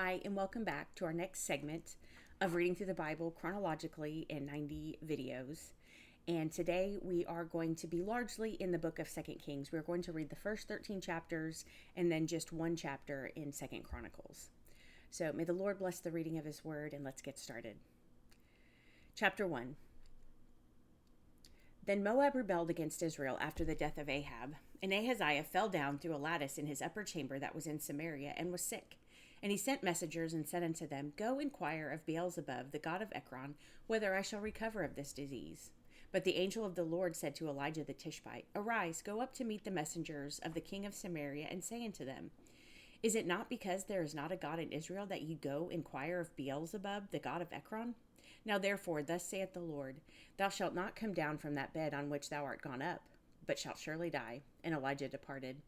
Hi, and welcome back to our next segment of reading through the Bible chronologically in 90 videos. And today we are going to be largely in the book of 2 Kings. We're going to read the first 13 chapters and then just one chapter in 2 Chronicles. So may the Lord bless the reading of his word, and let's get started. Chapter 1. Then Moab rebelled against Israel after the death of Ahab, and Ahaziah fell down through a lattice in his upper chamber that was in Samaria and was sick. And he sent messengers and said unto them, Go inquire of Beelzebub, the god of Ekron, whether I shall recover of this disease. But the angel of the Lord said to Elijah the Tishbite, Arise, go up to meet the messengers of the king of Samaria, and say unto them, Is it not because there is not a God in Israel that ye go inquire of Beelzebub, the god of Ekron? Now therefore, thus saith the Lord, Thou shalt not come down from that bed on which thou art gone up, but shalt surely die. And Elijah departed.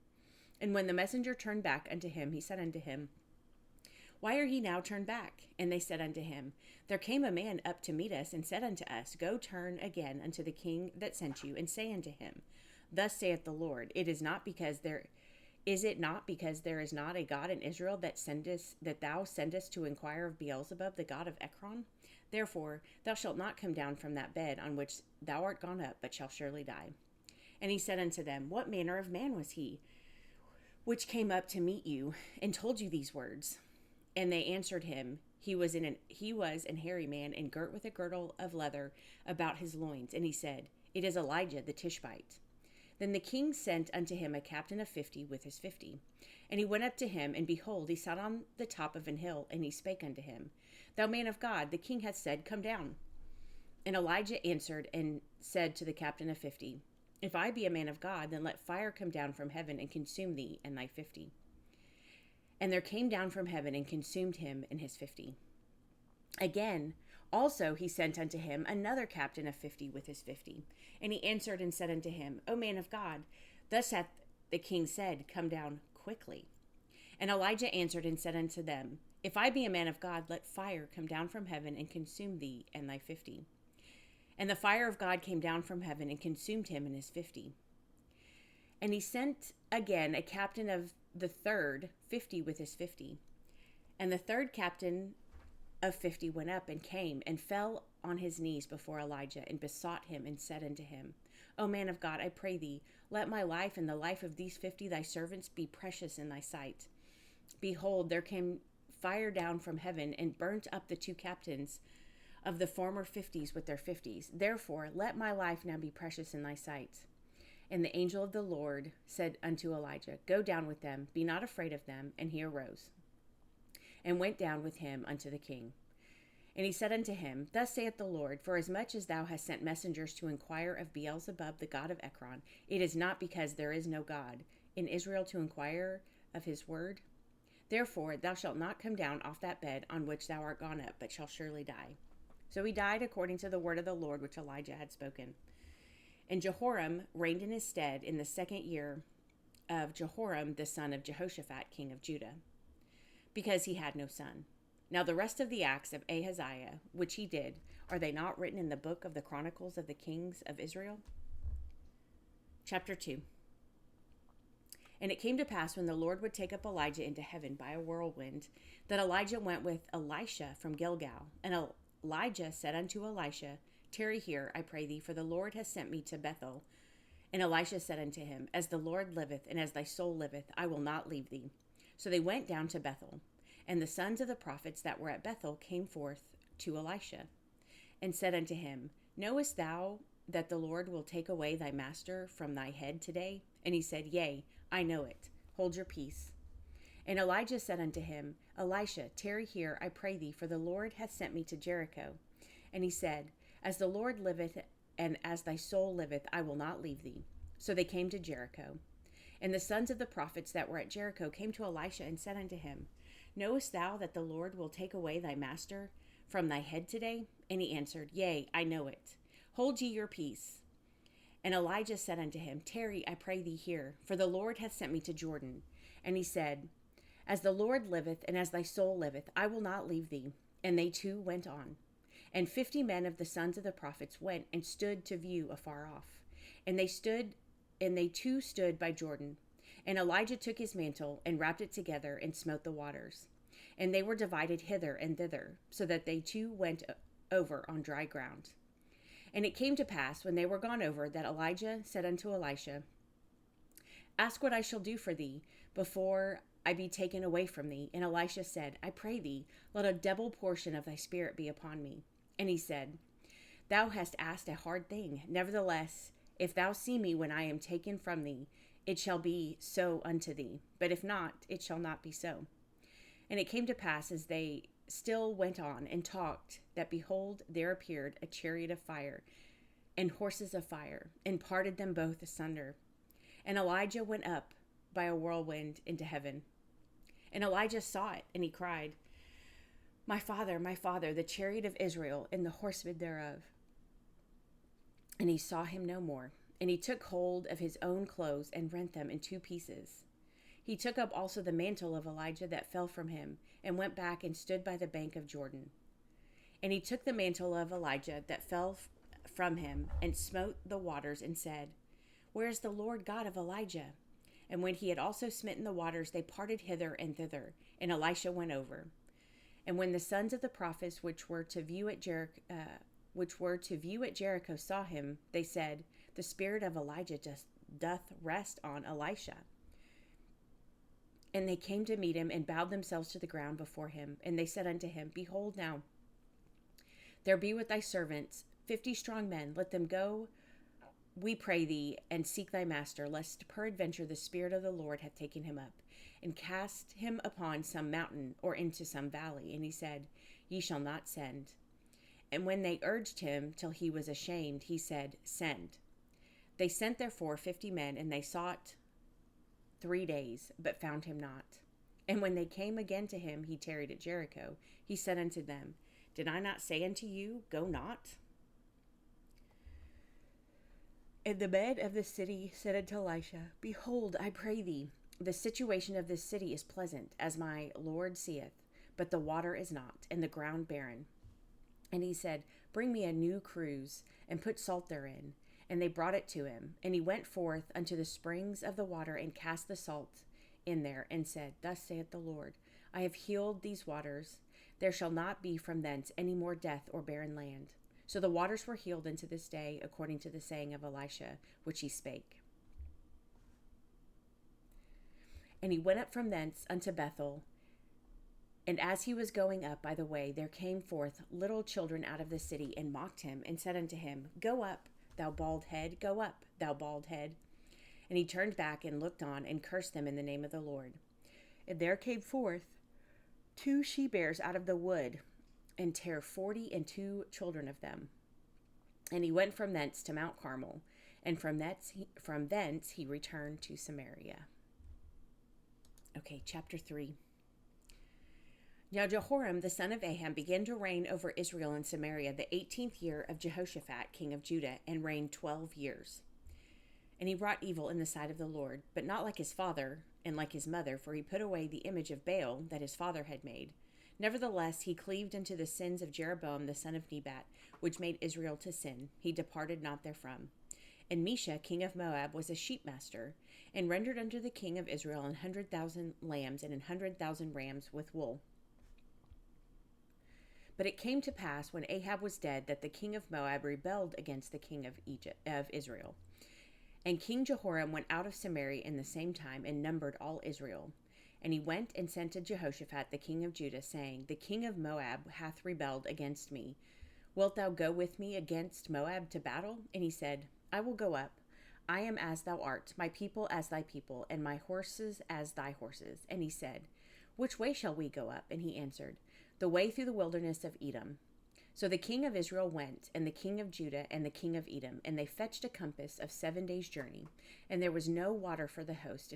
And when the messenger turned back unto him, he said unto him, Why are ye now turned back? And they said unto him, There came a man up to meet us, and said unto us, Go turn again unto the king that sent you, and say unto him, Thus saith the Lord, Is it not because there is not a God in Israel that thou sendest to inquire of Beelzebub, the god of Ekron? Therefore thou shalt not come down from that bed on which thou art gone up, but shalt surely die. And he said unto them, What manner of man was he which came up to meet you, and told you these words? And they answered him, He was an hairy man, and girt with a girdle of leather about his loins. And he said, It is Elijah the Tishbite. Then the king sent unto him a captain of 50 with his 50. And he went up to him, and behold, he sat on the top of an hill, and he spake unto him, Thou man of God, the king hath said, Come down. And Elijah answered and said to the captain of 50, If I be a man of God, then let fire come down from heaven and consume thee and thy 50. And there came down from heaven and consumed him and his 50. Again, also he sent unto him another captain of 50 with his 50. And he answered and said unto him, O man of God, thus hath the king said, Come down quickly. And Elijah answered and said unto them, If I be a man of God, let fire come down from heaven and consume thee and thy 50. And the fire of God came down from heaven and consumed him and his 50. And he sent again a captain of the third 50 with his 50. And the third captain of 50 went up and came and fell on his knees before Elijah and besought him and said unto him, O man of God, I pray thee, let my life and the life of these 50 thy servants be precious in thy sight. Behold, there came fire down from heaven and burnt up the two captains of the former 50s with their 50s. Therefore, let my life now be precious in thy sight. And the angel of the Lord said unto Elijah, Go down with them, be not afraid of them. And he arose and went down with him unto the king. And he said unto him, Thus saith the Lord, Forasmuch as thou hast sent messengers to inquire of Beelzebub, the god of Ekron, it is not because there is no God in Israel to inquire of his word. Therefore thou shalt not come down off that bed on which thou art gone up, but shalt surely die. So he died according to the word of the Lord which Elijah had spoken. And Jehoram reigned in his stead in the 2nd year of Jehoram the son of Jehoshaphat, king of Judah, because he had no son. Now the rest of the acts of Ahaziah, which he did, are they not written in the book of the Chronicles of the kings of Israel? Chapter 2. And it came to pass, when the Lord would take up Elijah into heaven by a whirlwind, that Elijah went with Elisha from Gilgal. And Elijah said unto Elisha, Tarry here, I pray thee, for the Lord hath sent me to Bethel. And Elisha said unto him, As the Lord liveth, and as thy soul liveth, I will not leave thee. So they went down to Bethel. And the sons of the prophets that were at Bethel came forth to Elisha, and said unto him, Knowest thou that the Lord will take away thy master from thy head today? And he said, Yea, I know it. Hold your peace. And Elijah said unto him, Elisha, tarry here, I pray thee, for the Lord hath sent me to Jericho. And he said, As the Lord liveth, and as thy soul liveth, I will not leave thee. So they came to Jericho. And the sons of the prophets that were at Jericho came to Elisha and said unto him, Knowest thou that the Lord will take away thy master from thy head today? And he answered, Yea, I know it. Hold ye your peace. And Elijah said unto him, Tarry, I pray thee here, for the Lord hath sent me to Jordan. And he said, As the Lord liveth, and as thy soul liveth, I will not leave thee. And they two went on. And 50 men of the sons of the prophets went and stood to view afar off. And they too stood by Jordan. And Elijah took his mantle and wrapped it together and smote the waters. And they were divided hither and thither, so that they too went over on dry ground. And it came to pass, when they were gone over, that Elijah said unto Elisha, Ask what I shall do for thee, before I be taken away from thee. And Elisha said, I pray thee, let a double portion of thy spirit be upon me. And he said, Thou hast asked a hard thing. Nevertheless, if thou see me when I am taken from thee, it shall be so unto thee. But if not, it shall not be so. And it came to pass, as they still went on and talked, that behold, there appeared a chariot of fire and horses of fire, and parted them both asunder. And Elijah went up by a whirlwind into heaven. And Elijah saw it, and he cried, my father, the chariot of Israel, and the horsemen thereof. And he saw him no more. And he took hold of his own clothes, and rent them in two pieces. He took up also the mantle of Elijah that fell from him, and went back and stood by the bank of Jordan. And he took the mantle of Elijah that fell from him, and smote the waters, and said, Where is the Lord God of Elijah? And when he had also smitten the waters, they parted hither and thither, and Elisha went over. And when the sons of the prophets which were to view at Jericho saw him, they said, The spirit of Elijah doth rest on Elisha. And they came to meet him, and bowed themselves to the ground before him. And they said unto him, Behold now, there be with thy servants 50 strong men. Let them go, we pray thee, and seek thy master, lest peradventure the Spirit of the Lord hath taken him up, and cast him upon some mountain, or into some valley. And he said, Ye shall not send. And when they urged him till he was ashamed, he said, Send. They sent therefore 50 men, and they sought 3 days, but found him not. And when they came again to him, he tarried at Jericho. He said unto them, Did I not say unto you, Go not? And the men of the city said unto Elisha, Behold, I pray thee, the situation of this city is pleasant, as my Lord seeth, but the water is not, and the ground barren. And he said, Bring me a new cruse, and put salt therein. And they brought it to him. And he went forth unto the springs of the water, and cast the salt in there, and said, Thus saith the Lord, I have healed these waters. There shall not be from thence any more death or barren land. So the waters were healed unto this day, according to the saying of Elisha, which he spake. And he went up from thence unto Bethel. And as he was going up by the way, there came forth little children out of the city, and mocked him, and said unto him, Go up, thou bald head, go up, thou bald head. And he turned back and looked on, and cursed them in the name of the Lord. And there came forth 2 she-bears out of the wood, and tare 42 children of them. And he went from thence to Mount Carmel, and from thence he returned to Samaria. Okay, chapter 3. Now Jehoram the son of Ahab began to reign over Israel and Samaria the 18th year of Jehoshaphat king of Judah, and reigned 12 years. And he wrought evil in the sight of the Lord, but not like his father and like his mother, for he put away the image of Baal that his father had made. Nevertheless, he cleaved unto the sins of Jeroboam the son of Nebat, which made Israel to sin. He departed not therefrom. And Mesha king of Moab was a sheepmaster, and rendered unto the king of Israel 100,000 lambs and 100,000 rams with wool. But it came to pass, when Ahab was dead, that the king of Moab rebelled against the king of Israel. And King Jehoram went out of Samaria in the same time, and numbered all Israel. And he went and sent to Jehoshaphat the king of Judah, saying, The king of Moab hath rebelled against me. Wilt thou go with me against Moab to battle? And he said, I will go up. I am as thou art, my people as thy people, and my horses as thy horses. And he said, Which way shall we go up? And he answered, The way through the wilderness of Edom. So the king of Israel went, and the king of Judah, and the king of Edom, and they fetched a compass of 7 days' journey, and there was no water for the host,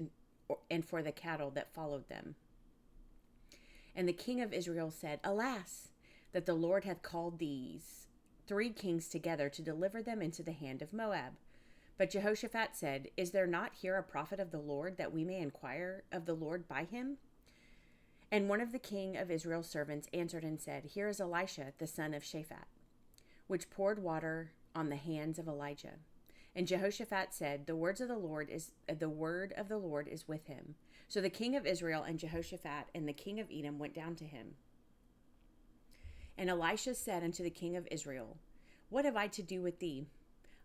and for the cattle that followed them. And the king of Israel said, Alas, that the Lord hath called these 3 kings together to deliver them into the hand of Moab. But Jehoshaphat said, Is there not here a prophet of the Lord, that we may inquire of the Lord by him? And one of the king of Israel's servants answered and said, Here is Elisha, the son of Shaphat, which poured water on the hands of Elijah. And Jehoshaphat said, The word of the Lord is with him. So the king of Israel and Jehoshaphat and the king of Edom went down to him. And Elisha said unto the king of Israel, What have I to do with thee?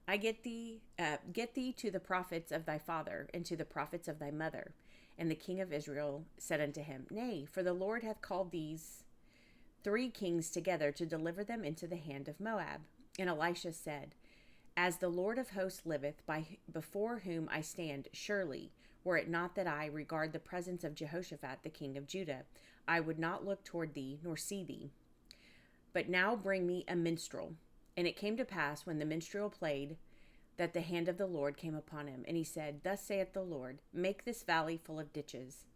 I get thee to the prophets of thy father, and to the prophets of thy mother. And the king of Israel said unto him, Nay, for the Lord hath called these 3 kings together to deliver them into the hand of Moab. And Elisha said, As the Lord of hosts liveth, before whom I stand, surely, were it not that I regard the presence of Jehoshaphat the king of Judah, I would not look toward thee, nor see thee. But now bring me a minstrel. And it came to pass, when the minstrel played, that the hand of the Lord came upon him. And he said, Thus saith the Lord, Make this valley full of ditches.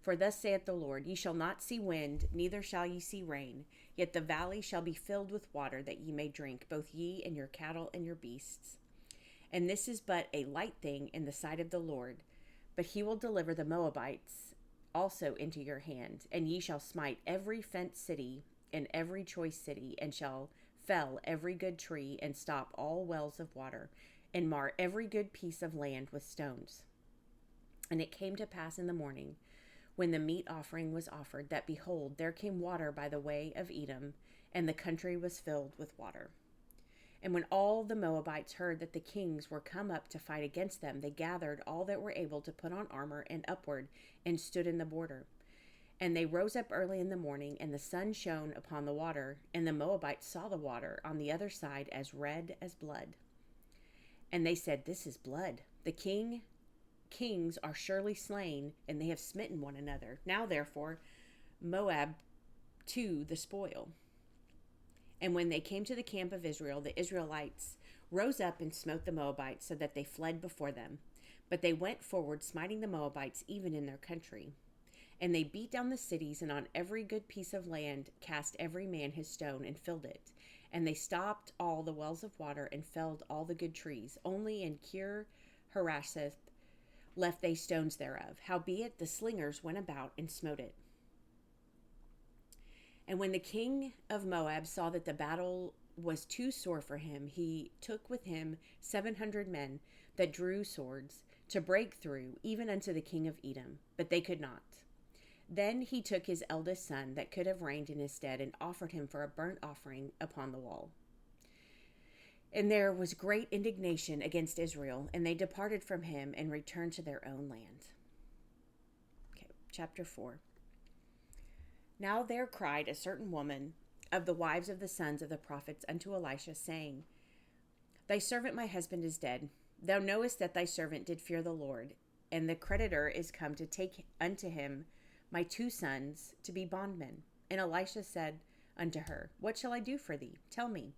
For thus saith the Lord, Ye shall not see wind, neither shall ye see rain, yet the valley shall be filled with water, that ye may drink, both ye and your cattle and your beasts. And this is but a light thing in the sight of the Lord, but he will deliver the Moabites also into your hand, and ye shall smite every fenced city and every choice city, and shall fell every good tree, and stop all wells of water, and mar every good piece of land with stones. And it came to pass in the morning, when the meat offering was offered, that behold, there came water by the way of Edom, and the country was filled with water. And when all the Moabites heard that the kings were come up to fight against them, they gathered all that were able to put on armor and upward, and stood in the border. And they rose up early in the morning, and the sun shone upon the water, and the Moabites saw the water on the other side as red as blood. And they said, This is blood. The kings are surely slain, and they have smitten one another. Now therefore, Moab to the spoil. And when they came to the camp of Israel, the Israelites rose up and smote the Moabites, so that they fled before them. But they went forward, smiting the Moabites even in their country. And they beat down the cities, and on every good piece of land cast every man his stone, and filled it. And they stopped all the wells of water, and felled all the good trees. Only in Kir Harasheth left they stones thereof. Howbeit the slingers went about and smote it. And when the king of Moab saw that the battle was too sore for him, he took with him 700 men that drew swords to break through, even unto the king of Edom. But they could not. Then he took his eldest son that could have reigned in his stead, and offered him for a burnt offering upon the wall. And there was great indignation against Israel, and they departed from him and returned to their own land. Okay, chapter 4. Now there cried a certain woman of the wives of the sons of the prophets unto Elisha, saying, Thy servant my husband is dead. Thou knowest that thy servant did fear the Lord, and the creditor is come to take unto him my 2 sons to be bondmen. And Elisha said unto her, What shall I do for thee? Tell me,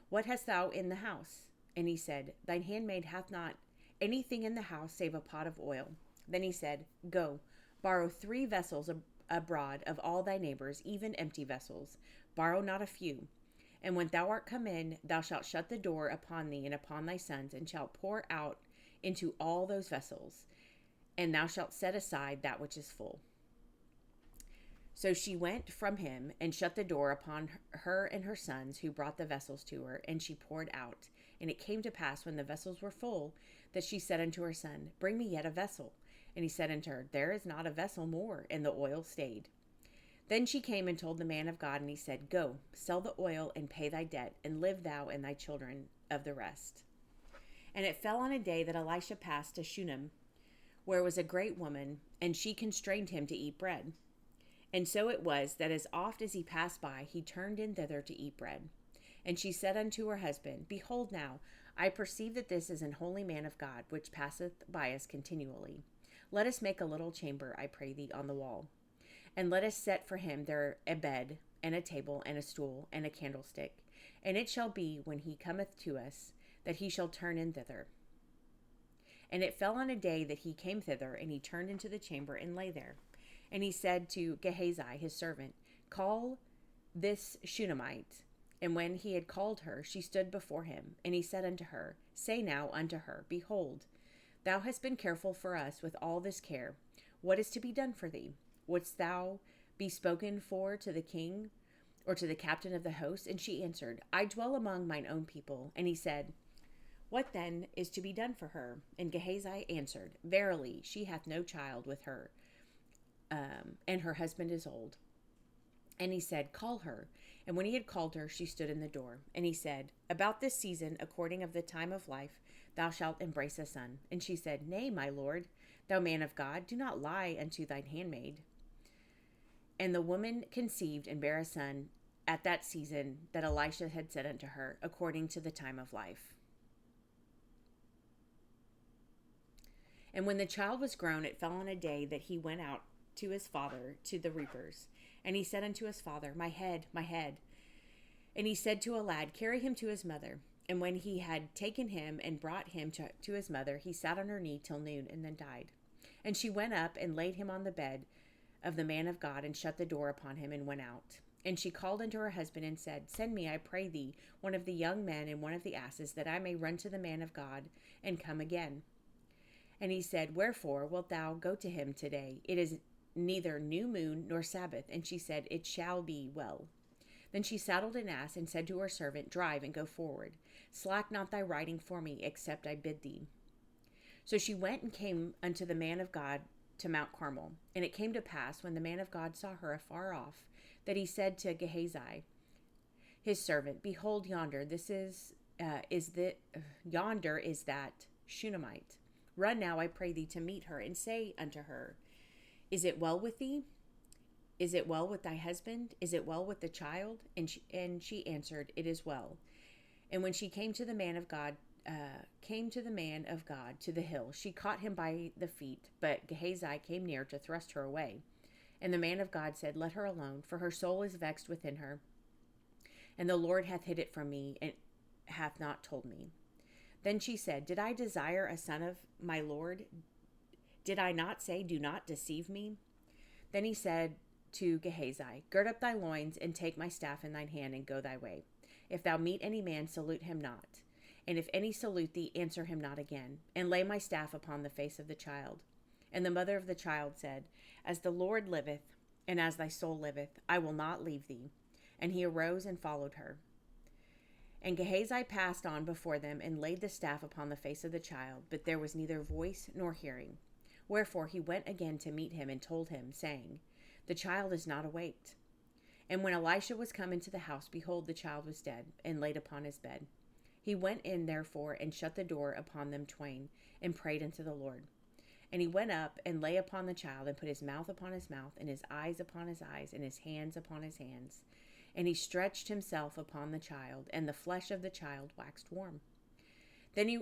what hast thou in the house? And he said, Thine handmaid hath not anything in the house save a pot of oil. Then he said, Go, borrow 3 vessels abroad of all thy neighbors, even empty vessels. Borrow not a few. And when thou art come in, thou shalt shut the door upon thee and upon thy sons, and shalt pour out into all those vessels, and thou shalt set aside that which is full. So she went from him and shut the door upon her and her sons, who brought the vessels to her, and she poured out. And it came to pass, when the vessels were full, that she said unto her son, Bring me yet a vessel. And he said unto her, There is not a vessel more, and the oil stayed. Then she came and told the man of God, and he said, Go, sell the oil, and pay thy debt, and live thou and thy children of the rest. And it fell on a day that Elisha passed to Shunem, where was a great woman, and she constrained him to eat bread. And so it was, that as oft as he passed by, he turned in thither to eat bread. And she said unto her husband, Behold now, I perceive that this is an holy man of God, which passeth by us continually. Let us make a little chamber, I pray thee, on the wall. And let us set for him there a bed, and a table, and a stool, and a candlestick. And it shall be, when he cometh to us, that he shall turn in thither. And it fell on a day that he came thither, and he turned into the chamber, and lay there. And he said to Gehazi his servant, Call this Shunammite. And when he had called her, she stood before him. And he said unto her, Say now unto her, Behold, thou hast been careful for us with all this care. What is to be done for thee? Wouldst thou be spoken for to the king, or to the captain of the host? And she answered, I dwell among mine own people. And he said, What then is to be done for her? And Gehazi answered, Verily, she hath no child with her. and her husband is old. And he said, call her. And when he had called her, she stood in the door. And he said, about this season, according of the time of life, thou shalt embrace a son. And she said, nay, my lord, thou man of God, do not lie unto thine handmaid. And the woman conceived and bare a son at that season that Elisha had said unto her, according to the time of life. And when the child was grown, it fell on a day that he went out to his father to the reapers. And he said unto his father, my head, my head. And he said to a lad, carry him to his mother. And when he had taken him and brought him to his mother, he sat on her knee till noon and then died. And she went up and laid him on the bed of the man of God and shut the door upon him and went out. And she called unto her husband and said, send me, I pray thee, one of the young men and one of the asses, that I may run to the man of God and come again. And he said, wherefore wilt thou go to him today? It is neither new moon nor Sabbath. And she said, it shall be well. Then she saddled an ass and said to her servant, drive and go forward. Slack not thy riding for me, except I bid thee. So she went and came unto the man of God to Mount Carmel. And it came to pass, when the man of God saw her afar off, that he said to Gehazi, his servant, behold, yonder is that Shunammite. Run now, I pray thee, to meet her, and say unto her, is it well with thee? Is it well with thy husband? Is it well with the child? And she answered, it is well. And when she came to the man of God to the hill, she caught him by the feet, but Gehazi came near to thrust her away. And the man of God said, let her alone, for her soul is vexed within her. And the Lord hath hid it from me, and hath not told me. Then she said, did I desire a son of my Lord? Did I not say, do not deceive me? Then he said to Gehazi, gird up thy loins, and take my staff in thine hand, and go thy way. If thou meet any man, salute him not. And if any salute thee, answer him not again. And lay my staff upon the face of the child. And the mother of the child said, as the Lord liveth, and as thy soul liveth, I will not leave thee. And he arose and followed her. And Gehazi passed on before them, and laid the staff upon the face of the child, but there was neither voice nor hearing. Wherefore he went again to meet him, and told him, saying, the child is not awaked. And when Elisha was come into the house, behold, the child was dead, and laid upon his bed. He went in therefore, and shut the door upon them twain, and prayed unto the Lord. And he went up, and lay upon the child, and put his mouth upon his mouth, and his eyes upon his eyes, and his hands upon his hands. And he stretched himself upon the child, and the flesh of the child waxed warm. Then he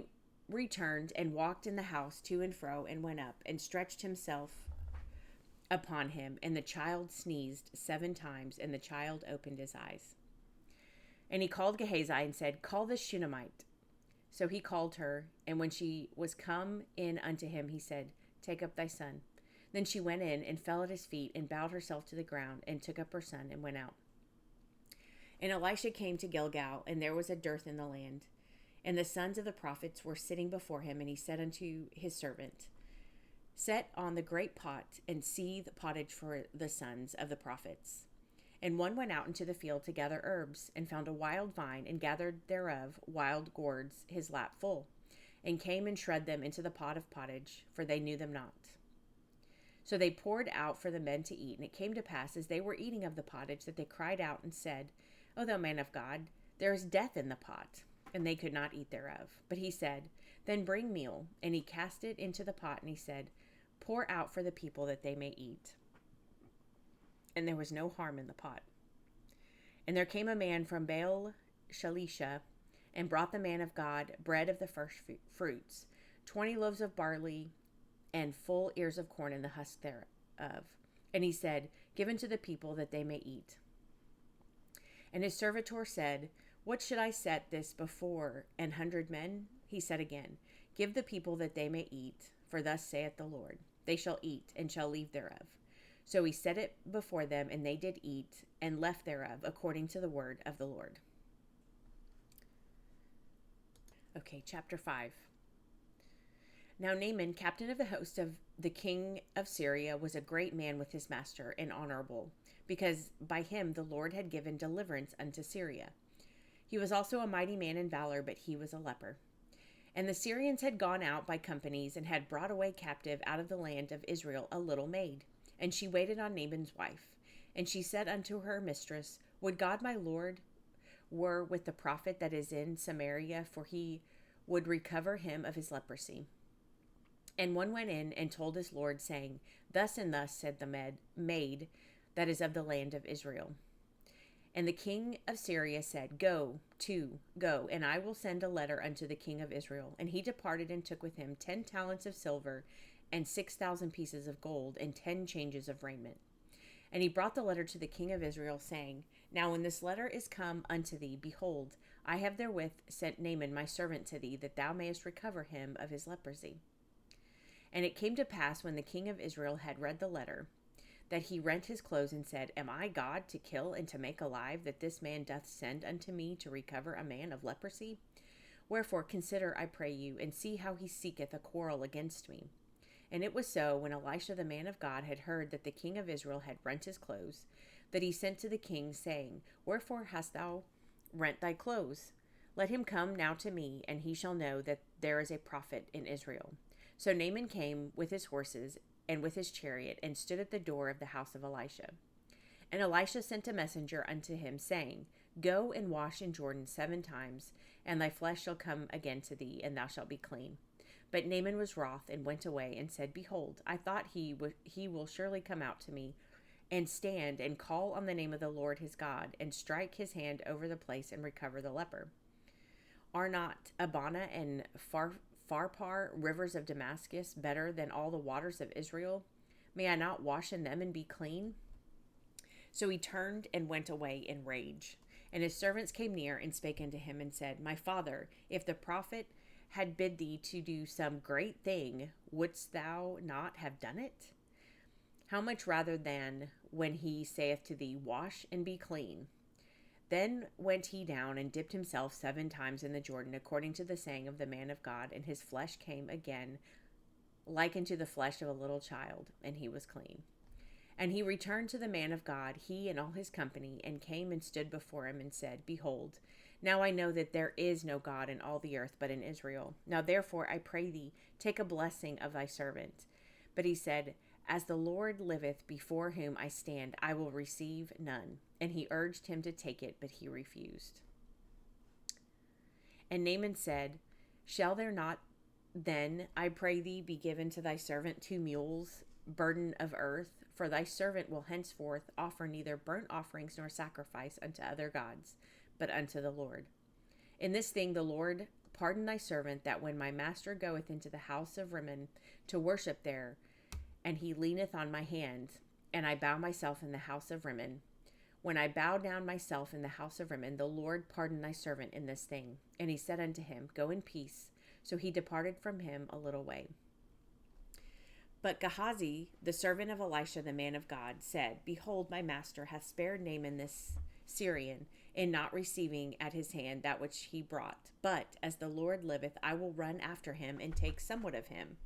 returned, and walked in the house to and fro, and went up, and stretched himself upon him. And the child sneezed 7 times, and the child opened his eyes. And he called Gehazi, and said, call this Shunammite. So he called her, and when she was come in unto him, he said, take up thy son. Then she went in, and fell at his feet, and bowed herself to the ground, and took up her son, and went out. And Elisha came to Gilgal, and there was a dearth in the land. And the sons of the prophets were sitting before him, and he said unto his servant, set on the great pot, and seethe pottage for the sons of the prophets. And one went out into the field to gather herbs, and found a wild vine, and gathered thereof wild gourds his lap full, and came and shred them into the pot of pottage, for they knew them not. So they poured out for the men to eat, and it came to pass, as they were eating of the pottage, that they cried out and said, O thou man of God, there is death in the pot. And they could not eat thereof. But he said, then bring meal. And he cast it into the pot, and he said, pour out for the people that they may eat. And there was no harm in the pot. And there came a man from Baal Shalisha, and brought the man of God bread of the first fruits, 20 loaves of barley, and full ears of corn in the husk thereof. And he said, give unto the people that they may eat. And his servitor said, what should I set this before 100 men? He said again, give the people that they may eat, for thus saith the Lord, they shall eat, and shall leave thereof. So he set it before them, and they did eat, and left thereof, according to the word of the Lord. Okay, chapter 5. Now Naaman, captain of the host of the king of Syria, was a great man with his master, and honorable, because by him the Lord had given deliverance unto Syria. He was also a mighty man in valor, but he was a leper. And the Syrians had gone out by companies, and had brought away captive out of the land of Israel a little maid, And she waited on Naaman's wife. And she said unto her mistress, Would God my Lord were with the prophet that is in Samaria, for he would recover him of his leprosy. And one went in and told his Lord, saying, Thus and thus said the maid that is of the land of Israel. And the king of Syria said, Go, and I will send a letter unto the king of Israel. And he departed and took with him 10 talents of silver and 6,000 pieces of gold and 10 changes of raiment. And he brought the letter to the king of Israel, saying, Now when this letter is come unto thee, behold, I have therewith sent Naaman my servant to thee, that thou mayest recover him of his leprosy. And it came to pass, when the king of Israel had read the letter, that he rent his clothes and said, Am I God to kill and to make alive, that this man doth send unto me to recover a man of leprosy? Wherefore consider, I pray you, and see how he seeketh a quarrel against me. And it was so, when Elisha the man of God had heard that the king of Israel had rent his clothes, that he sent to the king, saying, Wherefore hast thou rent thy clothes? Let him come now to me, and he shall know that there is a prophet in Israel. So Naaman came with his horses and with his chariot, and stood at the door of the house of Elisha. And Elisha sent a messenger unto him, saying, Go and wash in Jordan 7 times, and thy flesh shall come again to thee, and thou shalt be clean. But Naaman was wroth, and went away, and said, Behold, I thought he will surely come out to me, and stand, and call on the name of the Lord his God, and strike his hand over the place, and recover the leper. Are not Abana and Pharpar, rivers of Damascus, better than all the waters of Israel? May I not wash in them and be clean? So he turned and went away in rage. And his servants came near and spake unto him, and said, My father, if the prophet had bid thee to do some great thing, wouldst thou not have done it? How much rather than when he saith to thee, Wash and be clean? Then went he down and dipped himself 7 times in the Jordan, according to the saying of the man of God, and his flesh came again like unto the flesh of a little child, and he was clean. And he returned to the man of God, he and all his company, and came and stood before him, and said, Behold, now I know that there is no God in all the earth but in Israel. Now therefore I pray thee, take a blessing of thy servant. But he said, As the Lord liveth, before whom I stand, I will receive none. And he urged him to take it, but he refused. And Naaman said, Shall there not then, I pray thee, be given to thy servant 2 mules, burden of earth? For thy servant will henceforth offer neither burnt offerings nor sacrifice unto other gods, but unto the Lord. In this thing the Lord pardon thy servant, that when my master goeth into the house of Rimmon to worship there, and he leaneth on my hand, and I bow myself in the house of Rimmon, when I bow down myself in the house of Rimmon, the Lord pardon thy servant in this thing. And he said unto him, Go in peace. So he departed from him a little way. But Gehazi, the servant of Elisha the man of God, said, Behold, my master hath spared Naaman this Syrian, in not receiving at his hand that which he brought. But as the Lord liveth, I will run after him, and take somewhat of him.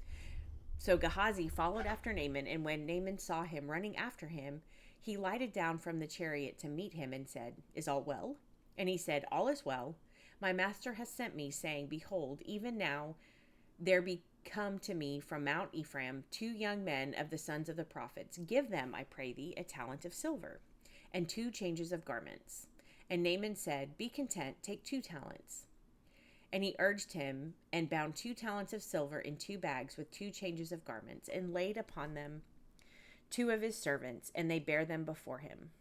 So Gehazi followed after Naaman, and when Naaman saw him running after him, he lighted down from the chariot to meet him, and said, Is all well? And he said, All is well. My master has sent me, saying, Behold, even now there be come to me from Mount Ephraim 2 young men of the sons of the prophets. Give them, I pray thee, a talent of silver, and 2 changes of garments. And Naaman said, Be content, take 2 talents. And he urged him, and bound 2 talents of silver in 2 bags with 2 changes of garments, and laid upon them 2 of his servants, and they bare them before him.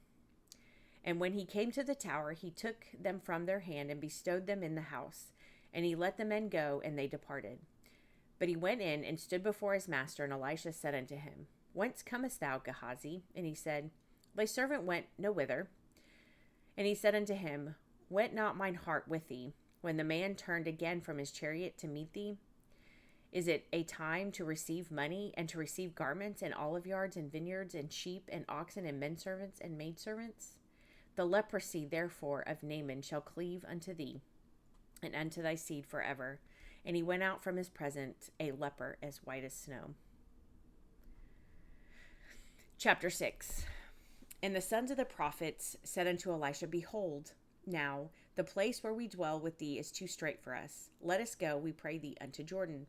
And when he came to the tower, he took them from their hand, and bestowed them in the house. And he let the men go, and they departed. But he went in, and stood before his master, and Elisha said unto him, Whence comest thou, Gehazi? And he said, Thy servant went no whither. And he said unto him, Went not mine heart with thee, when the man turned again from his chariot to meet thee? Is it a time to receive money, and to receive garments, and oliveyards, and vineyards, and sheep, and oxen, and menservants, and maidservants? The leprosy, therefore, of Naaman shall cleave unto thee, and unto thy seed forever. And he went out from his presence a leper as white as snow. Chapter 6. And the sons of the prophets said unto Elisha, Behold, now the place where we dwell with thee is too strait for us. Let us go, we pray thee, unto Jordan,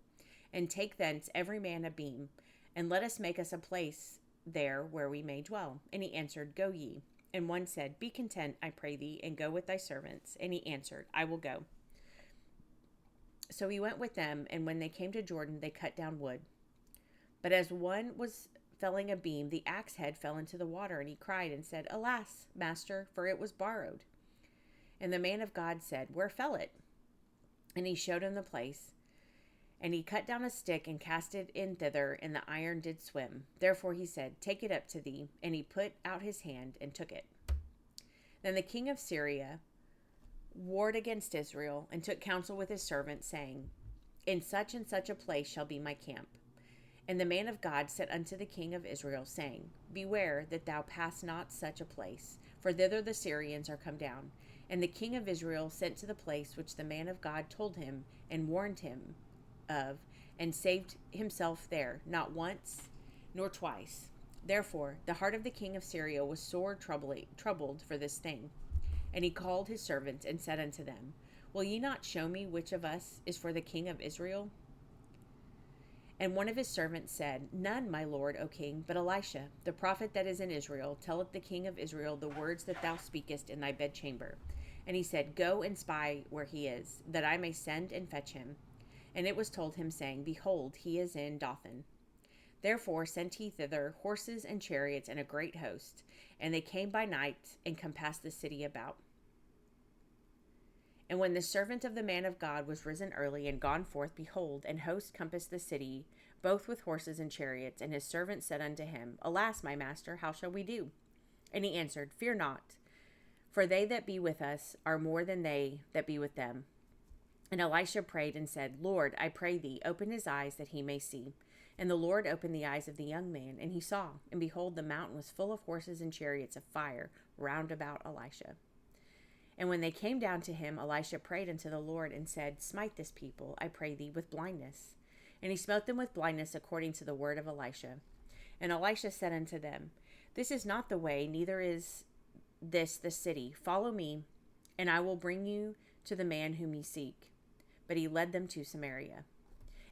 and take thence every man a beam, and let us make us a place there where we may dwell? And he answered, Go ye. And one said, Be content, I pray thee, and go with thy servants. And he answered, I will go. So he went with them, and when they came to Jordan, they cut down wood. But as one was felling a beam, the axe head fell into the water, and he cried and said, Alas, master, for it was borrowed. And the man of God said, Where fell it? And he showed him the place. And he cut down a stick and cast it in thither, and the iron did swim. Therefore he said, Take it up to thee. And he put out his hand and took it. Then the king of Syria warred against Israel, and took counsel with his servants, saying, In such and such a place shall be my camp. And the man of God said unto the king of Israel, saying, Beware that thou pass not such a place, for thither the Syrians are come down. And the king of Israel sent to the place which the man of God told him, and warned him of, and saved himself there, not once nor twice. Therefore the heart of the king of Syria was sore troubled for this thing. And he called his servants and said unto them, Will ye not show me which of us is for the king of Israel? And one of his servants said, None, my lord, O king, but Elisha, the prophet that is in Israel, telleth the king of Israel the words that thou speakest in thy bedchamber. And he said, Go and spy where he is, that I may send and fetch him. And it was told him, saying, Behold, he is in Dothan. Therefore sent he thither horses and chariots and a great host. And they came by night and compassed the city about. And when the servant of the man of God was risen early and gone forth, behold, an host compassed the city, both with horses and chariots. And his servant said unto him, Alas, my master, how shall we do? And he answered, Fear not, for they that be with us are more than they that be with them. And Elisha prayed and said, Lord, I pray thee, open his eyes that he may see. And the Lord opened the eyes of the young man, and he saw, and behold, the mountain was full of horses and chariots of fire round about Elisha. And when they came down to him, Elisha prayed unto the Lord and said, Smite this people, I pray thee, with blindness. And he smote them with blindness according to the word of Elisha. And Elisha said unto them, This is not the way, neither is this the city. Follow me, and I will bring you to the man whom ye seek. But he led them to Samaria.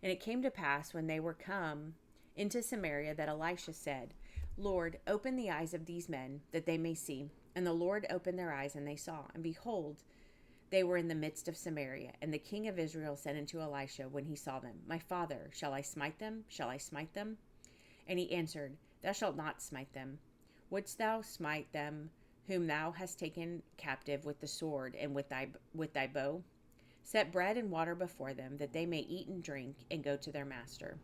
And it came to pass, when they were come into Samaria, that Elisha said, Lord, open the eyes of these men, that they may see. And the Lord opened their eyes, and they saw. And behold, they were in the midst of Samaria. And the king of Israel said unto Elisha, when he saw them, My father, shall I smite them? Shall I smite them? And he answered, Thou shalt not smite them. Wouldst thou smite them whom thou hast taken captive with the sword and with thy bow? Set bread and water before them, that they may eat and drink, and go to their master.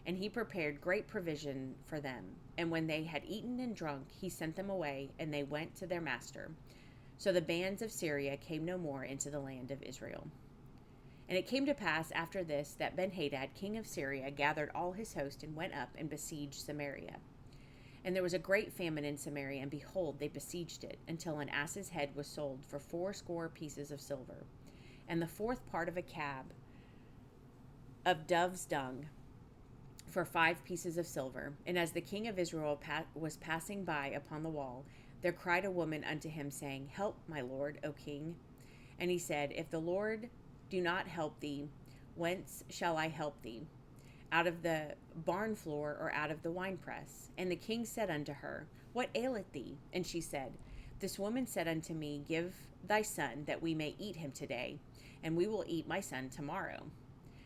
And he prepared great provision for them. And when they had eaten and drunk, he sent them away, and they went to their master. So the bands of Syria came no more into the land of Israel. And it came to pass after this, that Benhadad, king of Syria, gathered all his host, and went up and besieged Samaria. And there was a great famine in Samaria, and behold, they besieged it, until an ass's head was sold for 80 pieces of silver, and the fourth part of a cab of dove's dung for 5 pieces of silver. And as the king of Israel was passing by upon the wall, there cried a woman unto him, saying, Help, my lord, O king. And he said, If the Lord do not help thee, whence shall I help thee? Out of the barn floor, or out of the winepress? And the king said unto her, What aileth thee? And she said, This woman said unto me, Give thy son, that we may eat him today, and we will eat my son tomorrow.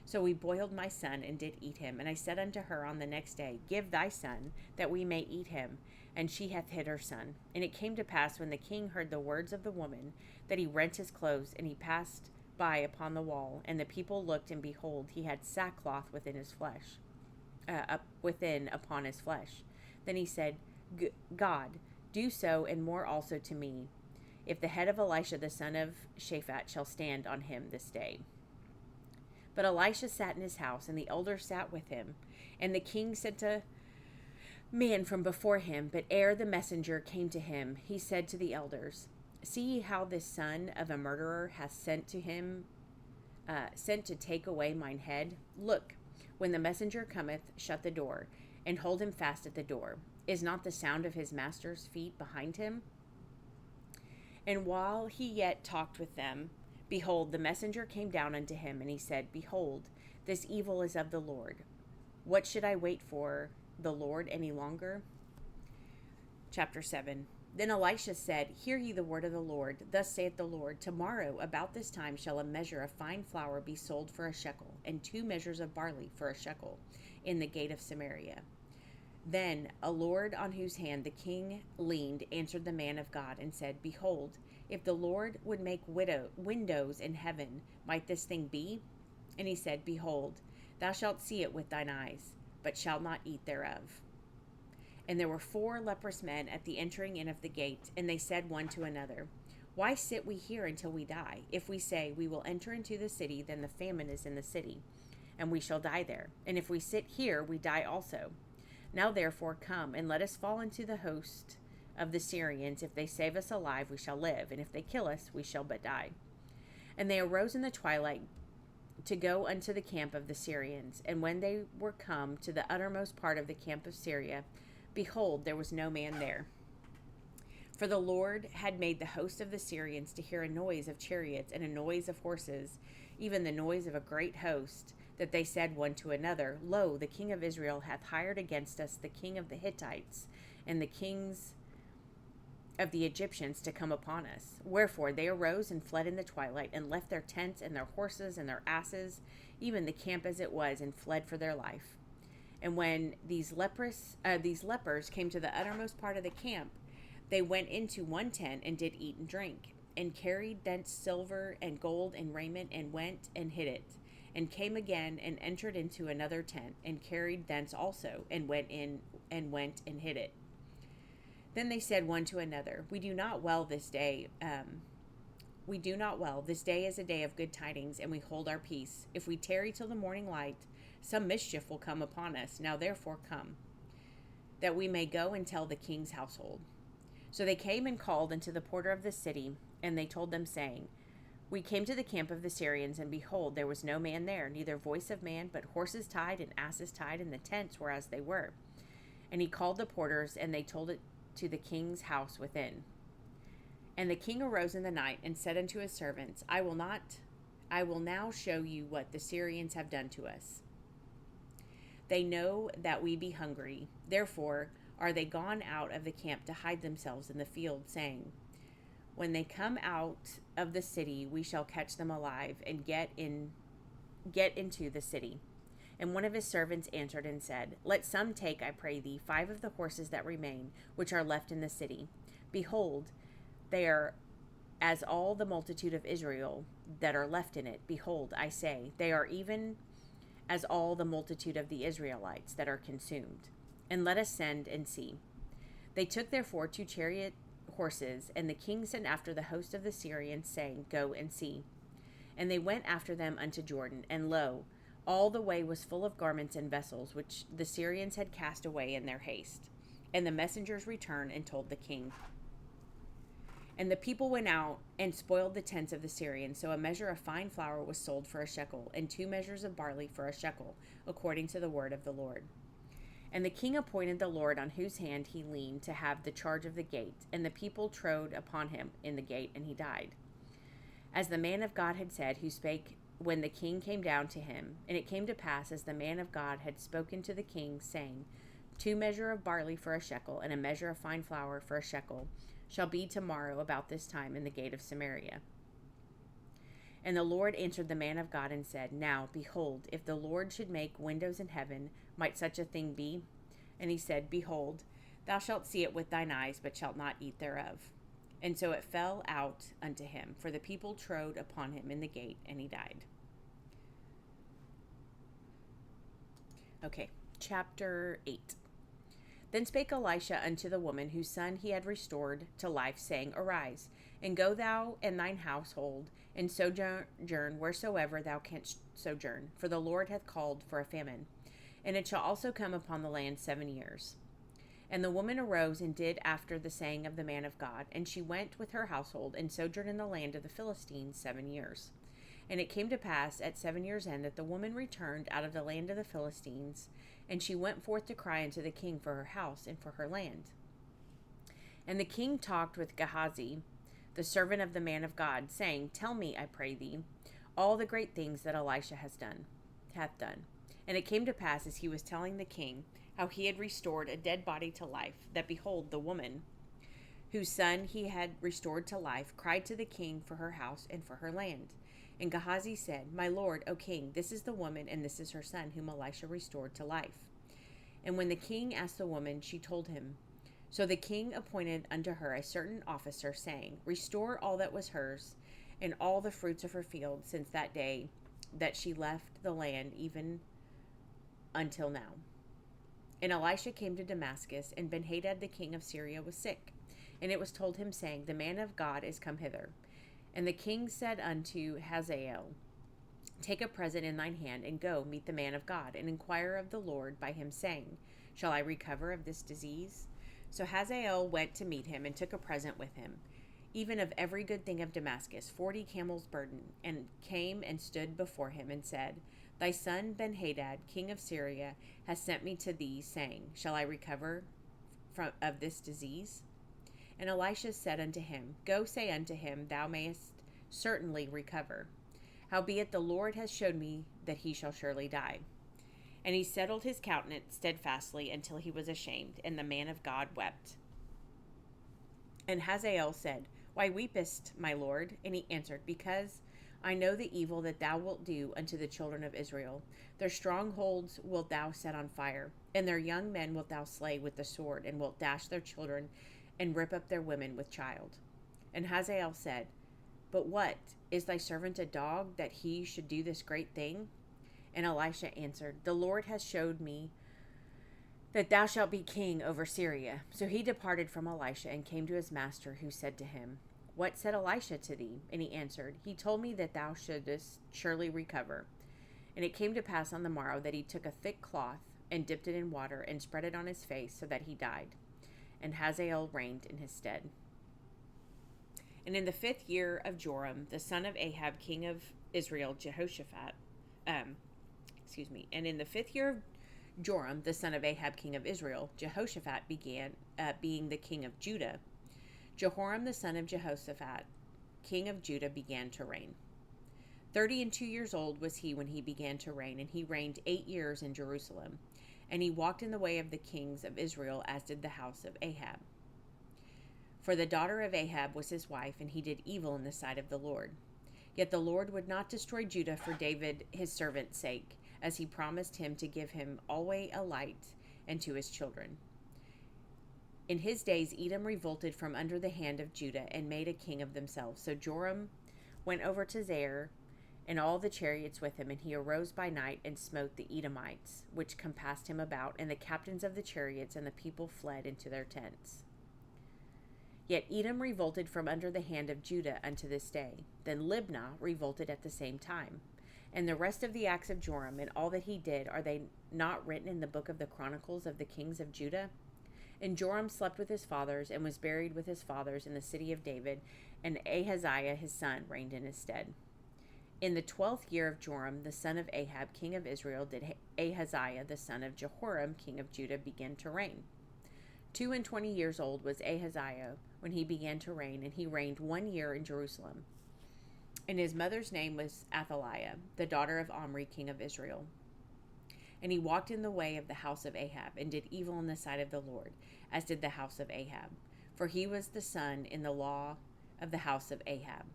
So we boiled my son, and did eat him. And I said unto her on the next day, Give thy son, that we may eat him. And she hath hid her son. And it came to pass, when the king heard the words of the woman, that he rent his clothes, and he passed by upon the wall. And the people looked, and behold, he had sackcloth within his flesh, upon his flesh. Then he said, God, do so and more also to me, if the head of Elisha the son of Shaphat shall stand on him this day. But Elisha sat in his house, and the elders sat with him. And the king sent a man from before him, but ere the messenger came to him, he said to the elders, See ye how this son of a murderer hath sent to take away mine head? Look, when the messenger cometh, shut the door, and hold him fast at the door. Is not the sound of his master's feet behind him? And while he yet talked with them, behold, the messenger came down unto him, and he said, Behold, this evil is of the Lord. What should I wait for the Lord any longer? Chapter 7. Then Elisha said, Hear ye the word of the Lord. Thus saith the Lord, Tomorrow about this time shall a measure of fine flour be sold for a shekel, and 2 measures of barley for a shekel, in the gate of Samaria. Then a Lord on whose hand the king leaned answered the man of God, and said, Behold, if the Lord would make windows in heaven, might this thing be? And he said, Behold, thou shalt see it with thine eyes, but shalt not eat thereof. And there were 4 leprous men at the entering in of the gate, and they said one to another, Why sit we here until we die? If we say, We will enter into the city, then the famine is in the city, and we shall die there. And if we sit here, we die also. Now therefore come, and let us fall into the host of the Syrians. If they save us alive, we shall live, and if they kill us, we shall but die. And they arose in the twilight to go unto the camp of the Syrians. And when they were come to the uttermost part of the camp of Syria, behold, there was no man there. For the Lord had made the host of the Syrians to hear a noise of chariots and a noise of horses, even the noise of a great host, that they said one to another, Lo, the king of Israel hath hired against us the king of the Hittites and the kings of the Egyptians to come upon us. Wherefore they arose and fled in the twilight, and left their tents and their horses and their asses, even the camp as it was, and fled for their life. And when these lepers came to the uttermost part of the camp, they went into one tent and did eat and drink, and carried thence silver and gold and raiment, and went and hid it, and came again and entered into another tent, and carried thence also, and went and hid it. Then they said one to another, We do not well this day. This day is a day of good tidings, and we hold our peace. If we tarry till the morning light, some mischief will come upon us. Now therefore come, that we may go and tell the king's household. So they came and called unto the porter of the city, and they told them, saying, We came to the camp of the Syrians, and behold, there was no man there, neither voice of man, but horses tied and asses tied, and the tents were as they were. And he called the porters, and they told it to the king's house within. And the king arose in the night, and said unto his servants, I will now show you what the Syrians have done to us. They know that we be hungry. Therefore are they gone out of the camp to hide themselves in the field, saying, When they come out of the city, we shall catch them alive, and get into the city. And one of his servants answered and said, Let some take, I pray thee, 5 of the horses that remain, which are left in the city. Behold, they are as all the multitude of Israel that are left in it. Behold, I say, they are even as all the multitude of the Israelites that are consumed. And let us send and see. They took therefore 2 chariot horses, and the king sent after the host of the Syrians, saying, Go and see. And they went after them unto Jordan, and lo, all the way was full of garments and vessels, which the Syrians had cast away in their haste. And the messengers returned and told the king. And the people went out and spoiled the tents of the Syrians. So a measure of fine flour was sold for a shekel, and 2 measures of barley for a shekel, according to the word of the Lord. And the king appointed the Lord on whose hand he leaned to have the charge of the gate. And the people trode upon him in the gate, and he died. As the man of God had said, who spake when the king came down to him. And it came to pass, as the man of God had spoken to the king, saying, 2 measures of barley for a shekel, and a measure of fine flour for a shekel, shall be tomorrow about this time in the gate of Samaria. And the Lord answered the man of God and said, Now, behold, if the Lord should make windows in heaven, might such a thing be? And he said, Behold, thou shalt see it with thine eyes, but shalt not eat thereof. And so it fell out unto him, for the people trode upon him in the gate, and he died. Okay, chapter 8. Then spake Elisha unto the woman whose son he had restored to life, saying, Arise, and go thou and thine household, and sojourn wheresoever thou canst sojourn, for the Lord hath called for a famine. And it shall also come upon the land 7 years. And the woman arose and did after the saying of the man of God, and she went with her household, and sojourned in the land of the Philistines 7 years. And it came to pass at 7 years' end that the woman returned out of the land of the Philistines, and she went forth to cry unto the king for her house and for her land. And the king talked with Gehazi, the servant of the man of God, saying, Tell me, I pray thee, all the great things that Elisha hath done. And it came to pass, as he was telling the king how he had restored a dead body to life, that behold, the woman whose son he had restored to life cried to the king for her house and for her land. And Gehazi said, My lord, O king, this is the woman, and this is her son, whom Elisha restored to life. And when the king asked the woman, she told him. So the king appointed unto her a certain officer, saying, Restore all that was hers, and all the fruits of her field, since that day that she left the land, even until now. And Elisha came to Damascus, and Benhadad the king of Syria was sick. And it was told him, saying, The man of God is come hither. And the king said unto Hazael, Take a present in thine hand, and go meet the man of God, and inquire of the Lord by him, saying, Shall I recover of this disease? So Hazael went to meet him, and took a present with him, even of every good thing of Damascus, 40 camels' burden, and came and stood before him, and said, Thy son Benhadad, king of Syria, has sent me to thee, saying, Shall I recover of this disease? And Elisha said unto him, Go say unto him, Thou mayest certainly recover. Howbeit the Lord has showed me that he shall surely die. And he settled his countenance steadfastly until he was ashamed, and the man of God wept. And Hazael said, Why weepest, my lord? And he answered, Because I know the evil that thou wilt do unto the children of Israel. Their strongholds wilt thou set on fire, and their young men wilt thou slay with the sword, and wilt dash their children, and rip up their women with child. And Hazael said, But what? Is thy servant a dog, that he should do this great thing? And Elisha answered, The Lord has showed me that thou shalt be king over Syria. So he departed from Elisha, and came to his master, who said to him, What said Elisha to thee? And he answered, He told me that thou shouldest surely recover. And it came to pass on the morrow that he took a thick cloth, and dipped it in water, and spread it on his face, so that he died. And Hazael reigned in his stead. And in the 5th year of Joram, the son of Ahab, king of Israel, and in the 5th year of Joram, the son of Ahab, king of Israel, Jehoshaphat began being the king of Judah. Jehoram, the son of Jehoshaphat, king of Judah, began to reign. 32 years old was he when he began to reign, and he reigned 8 years in Jerusalem. And he walked in the way of the kings of Israel, as did the house of Ahab. For the daughter of Ahab was his wife, and he did evil in the sight of the Lord. Yet the Lord would not destroy Judah for David his servant's sake, as he promised him to give him always a light, and to his children. In his days Edom revolted from under the hand of Judah, and made a king of themselves. So Joram went over to Zair, and all the chariots with him, and he arose by night and smote the Edomites, which compassed him about, and the captains of the chariots, and the people fled into their tents. Yet Edom revolted from under the hand of Judah unto this day. Then Libnah revolted at the same time. And the rest of the acts of Joram, and all that he did, are they not written in the book of the Chronicles of the kings of Judah? And Joram slept with his fathers, and was buried with his fathers in the city of David, and Ahaziah his son reigned in his stead. In the 12th year of Joram, the son of Ahab, king of Israel, did Ahaziah, the son of Jehoram, king of Judah, begin to reign. 22 years old was Ahaziah when he began to reign, and he reigned 1 year in Jerusalem. And his mother's name was Athaliah, the daughter of Omri, king of Israel. And he walked in the way of the house of Ahab, and did evil in the sight of the Lord, as did the house of Ahab. For he was the son in the law of the house of Ahab.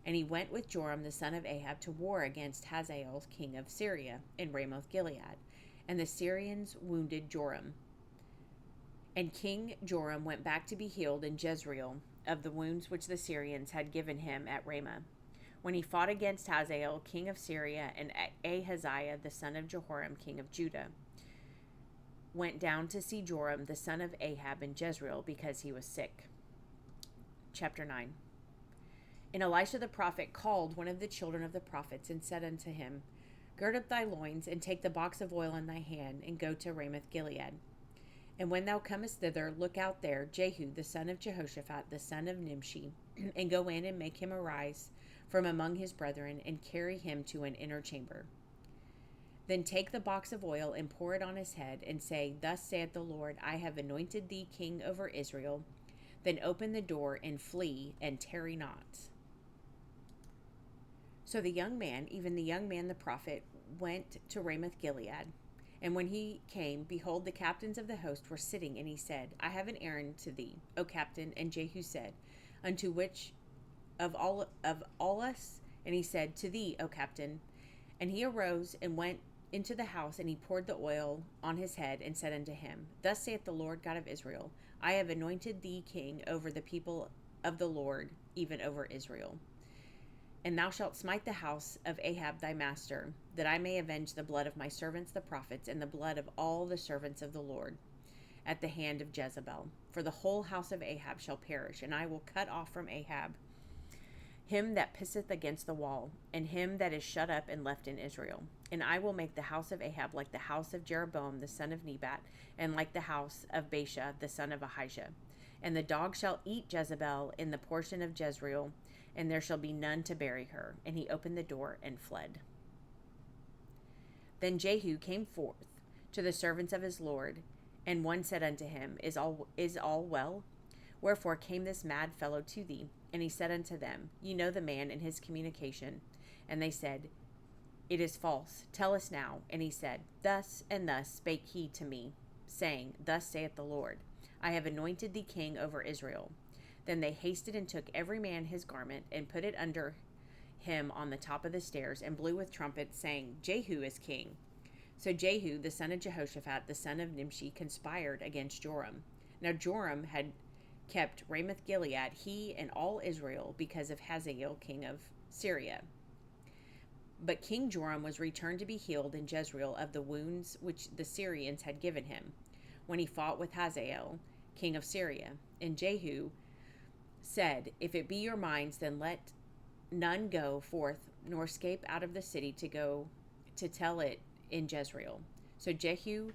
And he went with Joram the son of Ahab to war against Hazael, king of Syria, in Ramoth Gilead. And the Syrians wounded Joram. And King Joram went back to be healed in Jezreel of the wounds which the Syrians had given him at Ramah, when he fought against Hazael, king of Syria, and Ahaziah, the son of Jehoram, king of Judah, went down to see Joram, the son of Ahab, in Jezreel, because he was sick. Chapter 9. And Elisha the prophet called one of the children of the prophets, and said unto him, Gird up thy loins, and take the box of oil in thy hand, and go to Ramoth Gilead. And when thou comest thither, look out there Jehu the son of Jehoshaphat, the son of Nimshi, and go in and make him arise from among his brethren, and carry him to an inner chamber. Then take the box of oil, and pour it on his head, and say, Thus saith the Lord, I have anointed thee king over Israel. Then open the door, and flee, and tarry not. So the young man, even the young man the prophet, went to Ramoth Gilead. And when he came, behold, the captains of the host were sitting, and he said, I have an errand to thee, O captain. And Jehu said, Unto which of all us? And he said, To thee, O captain. And he arose and went into the house, and he poured the oil on his head, and said unto him, Thus saith the Lord God of Israel, I have anointed thee king over the people of the Lord, even over Israel. And thou shalt smite the house of Ahab thy master, that I may avenge the blood of my servants the prophets, and the blood of all the servants of the Lord, at the hand of Jezebel. For the whole house of Ahab shall perish, and I will cut off from Ahab him that pisseth against the wall, and him that is shut up and left in Israel. And I will make the house of Ahab like the house of Jeroboam the son of Nebat, and like the house of Baasha the son of Ahijah. And the dog shall eat Jezebel in the portion of Jezreel, and there shall be none to bury her. And he opened the door and fled. Then Jehu came forth to the servants of his Lord, and one said unto him, Is all well? Wherefore came this mad fellow to thee? And he said unto them, Ye know the man and his communication. And they said, It is false. Tell us now. And he said, Thus and thus spake he to me, saying, Thus saith the Lord, I have anointed thee king over Israel. Then they hasted and took every man his garment, and put it under him on the top of the stairs, and blew with trumpets, saying, Jehu is king. So Jehu, the son of Jehoshaphat, the son of Nimshi, conspired against Joram. Now Joram had kept Ramoth Gilead, he and all Israel, because of Hazael, king of Syria. But King Joram was returned to be healed in Jezreel of the wounds which the Syrians had given him, when he fought with Hazael, king of Syria. And Jehu said, If it be your minds, then let none go forth, nor escape out of the city to go to tell it in Jezreel. So Jehu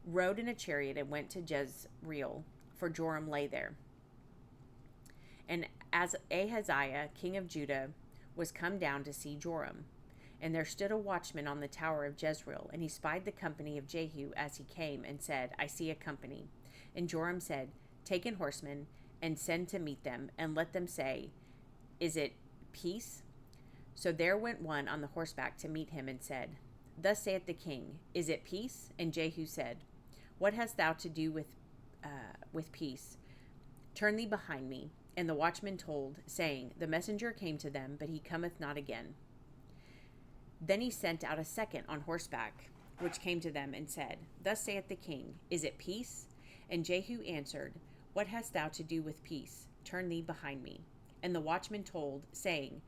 rode in a chariot and went to Jezreel, for Joram lay there. And as Ahaziah, king of Judah, was come down to see Joram, and there stood a watchman on the tower of Jezreel, and he spied the company of Jehu as he came, and said, I see a company. And Joram said, Take an horseman, and send to meet them, and let them say, Is it peace? So there went one on the horseback to meet him, and said, Thus saith the king, Is it peace? And Jehu said, What hast thou to do with peace? Turn thee behind me. And the watchman told, saying, The messenger came to them, but he cometh not again. Then he sent out a second on horseback, which came to them, and said, Thus saith the king, Is it peace? And Jehu answered, What hast thou to do with peace? Turn thee behind me. And the watchman told, saying,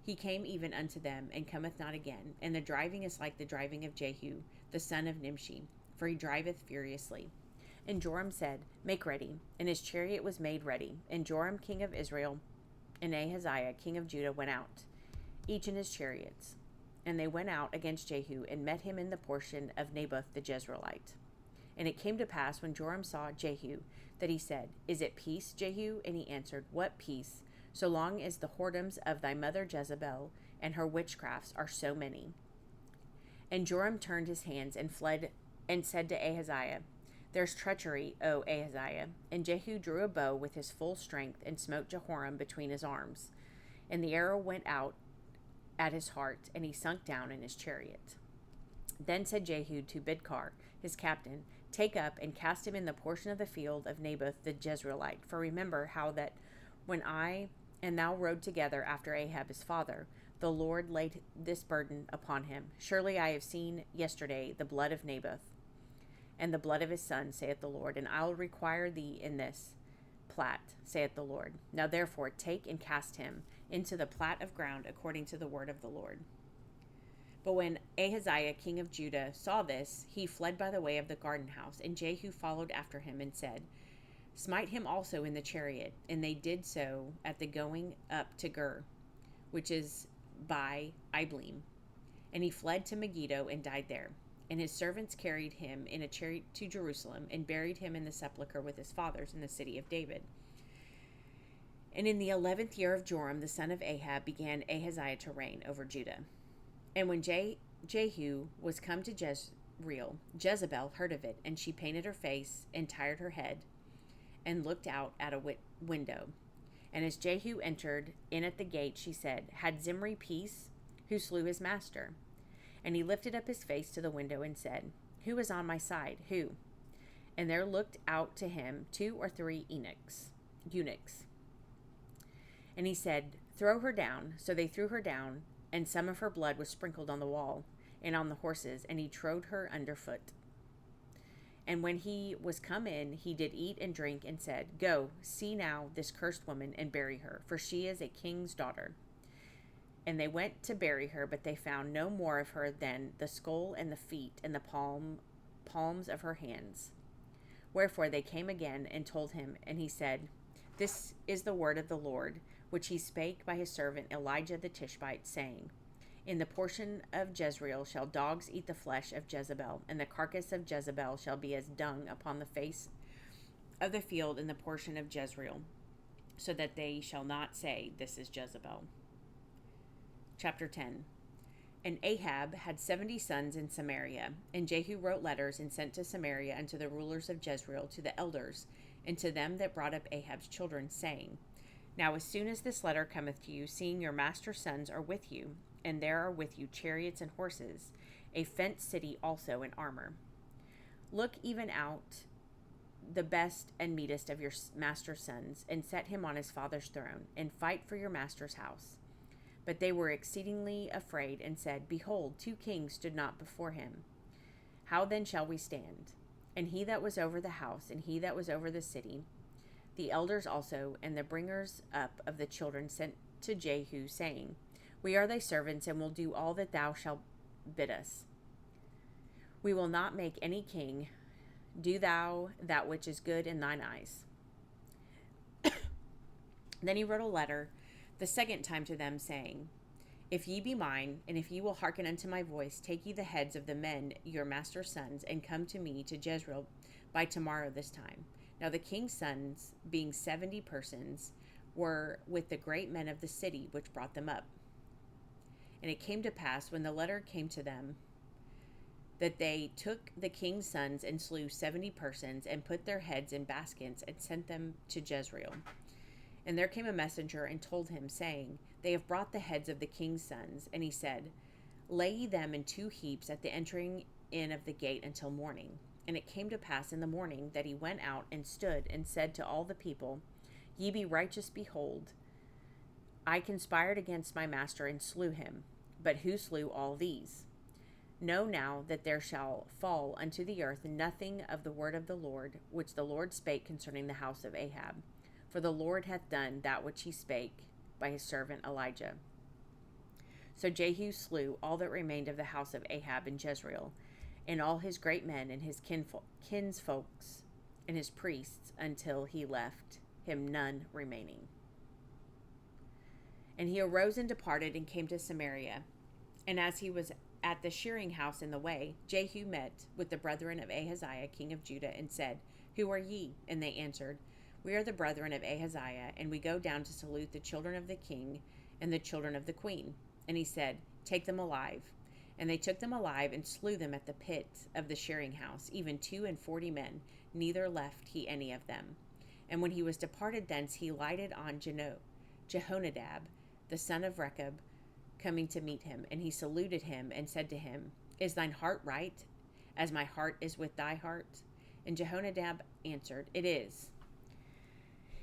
He came even unto them, and cometh not again. And the driving is like the driving of Jehu, the son of Nimshi, for he driveth furiously. And Joram said, Make ready. And his chariot was made ready. And Joram king of Israel and Ahaziah king of Judah went out, each in his chariots. And they went out against Jehu, and met him in the portion of Naboth the Jezreelite. And it came to pass, when Joram saw Jehu, that he said, Is it peace, Jehu? And he answered, What peace, so long as the whoredoms of thy mother Jezebel and her witchcrafts are so many? And Joram turned his hands and fled, and said to Ahaziah, There's treachery, O Ahaziah. And Jehu drew a bow with his full strength, and smote Jehoram between his arms. And the arrow went out at his heart, and he sunk down in his chariot. Then said Jehu to Bidkar, his captain, Take up and cast him in the portion of the field of Naboth the Jezreelite. For remember how that when I and thou rode together after Ahab his father, the Lord laid this burden upon him. Surely I have seen yesterday the blood of Naboth, and the blood of his son, saith the Lord, and I will require thee in this plat, saith the Lord. Now therefore take and cast him into the plat of ground according to the word of the Lord. But when Ahaziah king of Judah saw this, he fled by the way of the garden house, and Jehu followed after him and said, Smite him also in the chariot. And they did so at the going up to Gur, which is by Ibleam. And he fled to Megiddo and died there. And his servants carried him in a chariot to Jerusalem, and buried him in the sepulchre with his fathers in the city of David. And in the 11th year of Joram the son of Ahab began Ahaziah to reign over Judah. And when Jehu was come to Jezreel, Jezebel heard of it, and she painted her face and tired her head, and looked out at a window. And as Jehu entered in at the gate, she said, Had Zimri peace, who slew his master? And he lifted up his face to the window and said, Who is on my side? Who? And there looked out to him 2 or 3 eunuchs. And he said, throw her down. So they threw her down, and some of her blood was sprinkled on the wall and on the horses, and he trode her underfoot. And when he was come in, he did eat and drink, and said, go, see now this cursed woman, and bury her, for she is a king's daughter. And they went to bury her, but they found no more of her than the skull and the feet and the palms of her hands. Wherefore they came again and told him, and he said, this is the word of the Lord, which he spake by his servant Elijah the Tishbite, saying, in the portion of Jezreel shall dogs eat the flesh of Jezebel, and the carcass of Jezebel shall be as dung upon the face of the field in the portion of Jezreel, so that they shall not say, this is Jezebel. Chapter 10. And Ahab had 70 sons in Samaria, and Jehu wrote letters and sent to Samaria unto the rulers of Jezreel, to the elders, and to them that brought up Ahab's children, saying, now as soon as this letter cometh to you, seeing your master's sons are with you, and there are with you chariots and horses, a fenced city also in armor, look even out the best and meetest of your master's sons, and set him on his father's throne, and fight for your master's house. But they were exceedingly afraid, and said, behold, 2 kings stood not before him. How then shall we stand? And he that was over the house, and he that was over the city, the elders also, and the bringers up of the children, sent to Jehu, saying, we are thy servants, and will do all that thou shalt bid us. We will not make any king. Do thou that which is good in thine eyes. Then he wrote a letter the second time to them, saying, if ye be mine, and if ye will hearken unto my voice, take ye the heads of the men your master's sons, and come to me to Jezreel by tomorrow this time. Now the king's sons, being 70 persons, were with the great men of the city, which brought them up. And it came to pass, when the letter came to them, that they took the king's sons and slew 70 persons, and put their heads in baskets, and sent them to Jezreel. And there came a messenger and told him, saying, they have brought the heads of the king's sons. And he said, lay ye them in 2 heaps at the entering in of the gate until morning. And it came to pass in the morning that he went out and stood and said to all the people, ye be righteous, behold, I conspired against my master and slew him. But who slew all these? Know now that there shall fall unto the earth nothing of the word of the Lord, which the Lord spake concerning the house of Ahab. For the Lord hath done that which he spake by his servant Elijah. So Jehu slew all that remained of the house of Ahab in Jezreel, and all his great men, and his kinsfolks, and his priests, until he left him none remaining. And he arose and departed, and came to Samaria. And as he was at the shearing house in the way, Jehu met with the brethren of Ahaziah king of Judah, and said, who are ye? And they answered, we are the brethren of Ahaziah, and we go down to salute the children of the king and the children of the queen. And he said, take them alive. And they took them alive, and slew them at the pit of the shearing house, even 42 men, neither left he any of them. And when he was departed thence, he lighted on Jehonadab, the son of Rechab, coming to meet him. And he saluted him, and said to him, is thine heart right, as my heart is with thy heart? And Jehonadab answered, it is.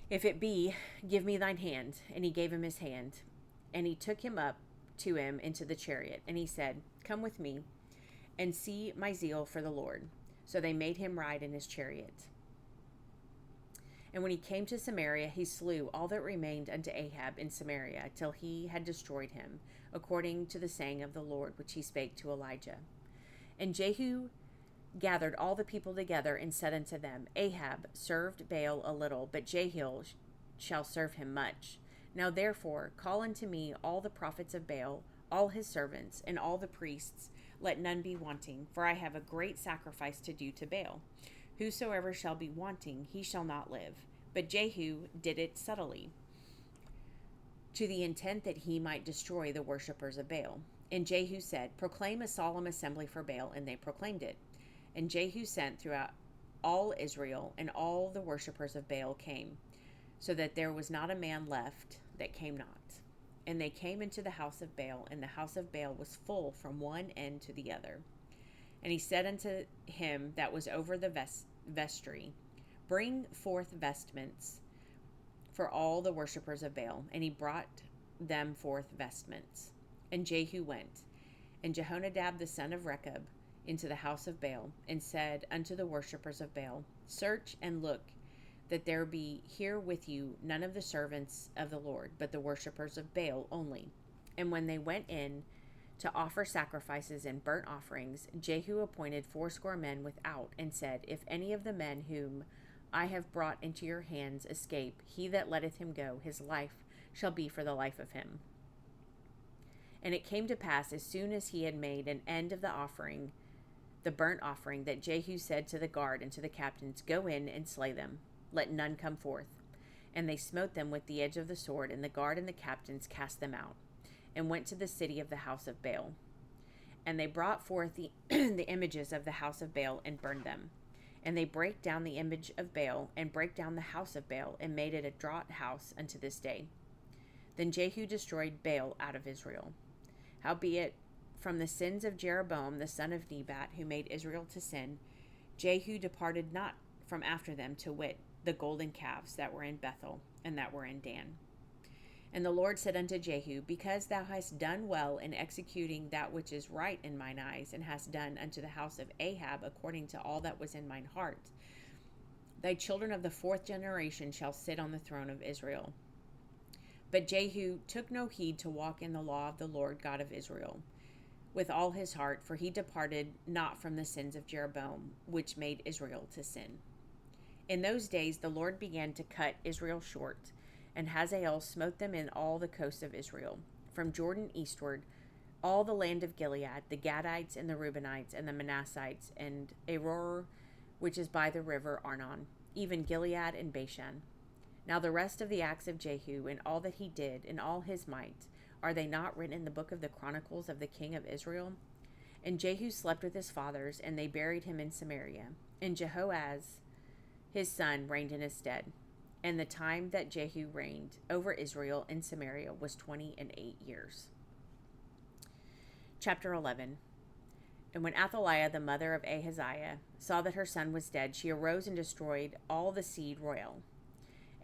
If it be, give me thine hand. And he gave him his hand. And he took him up to him into the chariot. And he said, come with me, and see my zeal for the Lord. So they made him ride in his chariot. And when he came to Samaria, he slew all that remained unto Ahab in Samaria, till he had destroyed him, according to the saying of the Lord, which he spake to Elijah. And Jehu gathered all the people together, and said unto them, Ahab served Baal a little, but Jehiel shall serve him much. Now therefore call unto me all the prophets of Baal, all his servants, and all the priests, let none be wanting, for I have a great sacrifice to do to Baal. Whosoever shall be wanting, he shall not live. But Jehu did it subtly, to the intent that he might destroy the worshippers of Baal. And Jehu said, proclaim a solemn assembly for Baal, and they proclaimed it. And Jehu sent throughout all Israel, and all the worshippers of Baal came, so that there was not a man left that came not. And they came into the house of Baal, and the house of Baal was full from one end to the other. And he said unto him that was over the vestry, Bring forth vestments for all the worshippers of Baal. And he brought them forth vestments. And Jehu went, and Jehonadab the son of Rechab, into the house of Baal, and said unto the worshippers of Baal, Search and look, that there be here with you none of the servants of the Lord, but the worshippers of Baal only. And when they went in to offer sacrifices and burnt offerings, Jehu appointed 80 men without, and said, If any of the men whom I have brought into your hands escape, he that letteth him go, his life shall be for the life of him. And it came to pass, as soon as he had made an end of the offering, the burnt offering, that Jehu said to the guard and to the captains, Go in and slay them, let none come forth. And they smote them with the edge of the sword, and the guard and the captains cast them out, and went to the city of the house of Baal. And they brought forth the images of the house of Baal, and burned them. And they brake down the image of Baal, and brake down the house of Baal, and made it a draught house unto this day. Then Jehu destroyed Baal out of Israel. Howbeit, from the sins of Jeroboam the son of Nebat, who made Israel to sin, Jehu departed not from after them, to wit, the golden calves that were in Bethel, and that were in Dan. And the Lord said unto Jehu, Because thou hast done well in executing that which is right in mine eyes, and hast done unto the house of Ahab according to all that was in mine heart, thy children of the 4th generation shall sit on the throne of Israel. But Jehu took no heed to walk in the law of the Lord God of Israel with all his heart, for he departed not from the sins of Jeroboam, which made Israel to sin. In those days the Lord began to cut Israel short, and Hazael smote them in all the coast of Israel, from Jordan eastward, all the land of Gilead, the Gadites and the Reubenites and the Manassites, and Aror, which is by the river Arnon, even Gilead and Bashan. Now the rest of the acts of Jehu, and all that he did, and all his might, are they not written in the book of the Chronicles of the king of Israel? And Jehu slept with his fathers, and they buried him in Samaria. And Jehoaz, his son, reigned in his stead. And the time that Jehu reigned over Israel in Samaria was 28 years. Chapter 11. And when Athaliah, the mother of Ahaziah, saw that her son was dead, she arose and destroyed all the seed royal.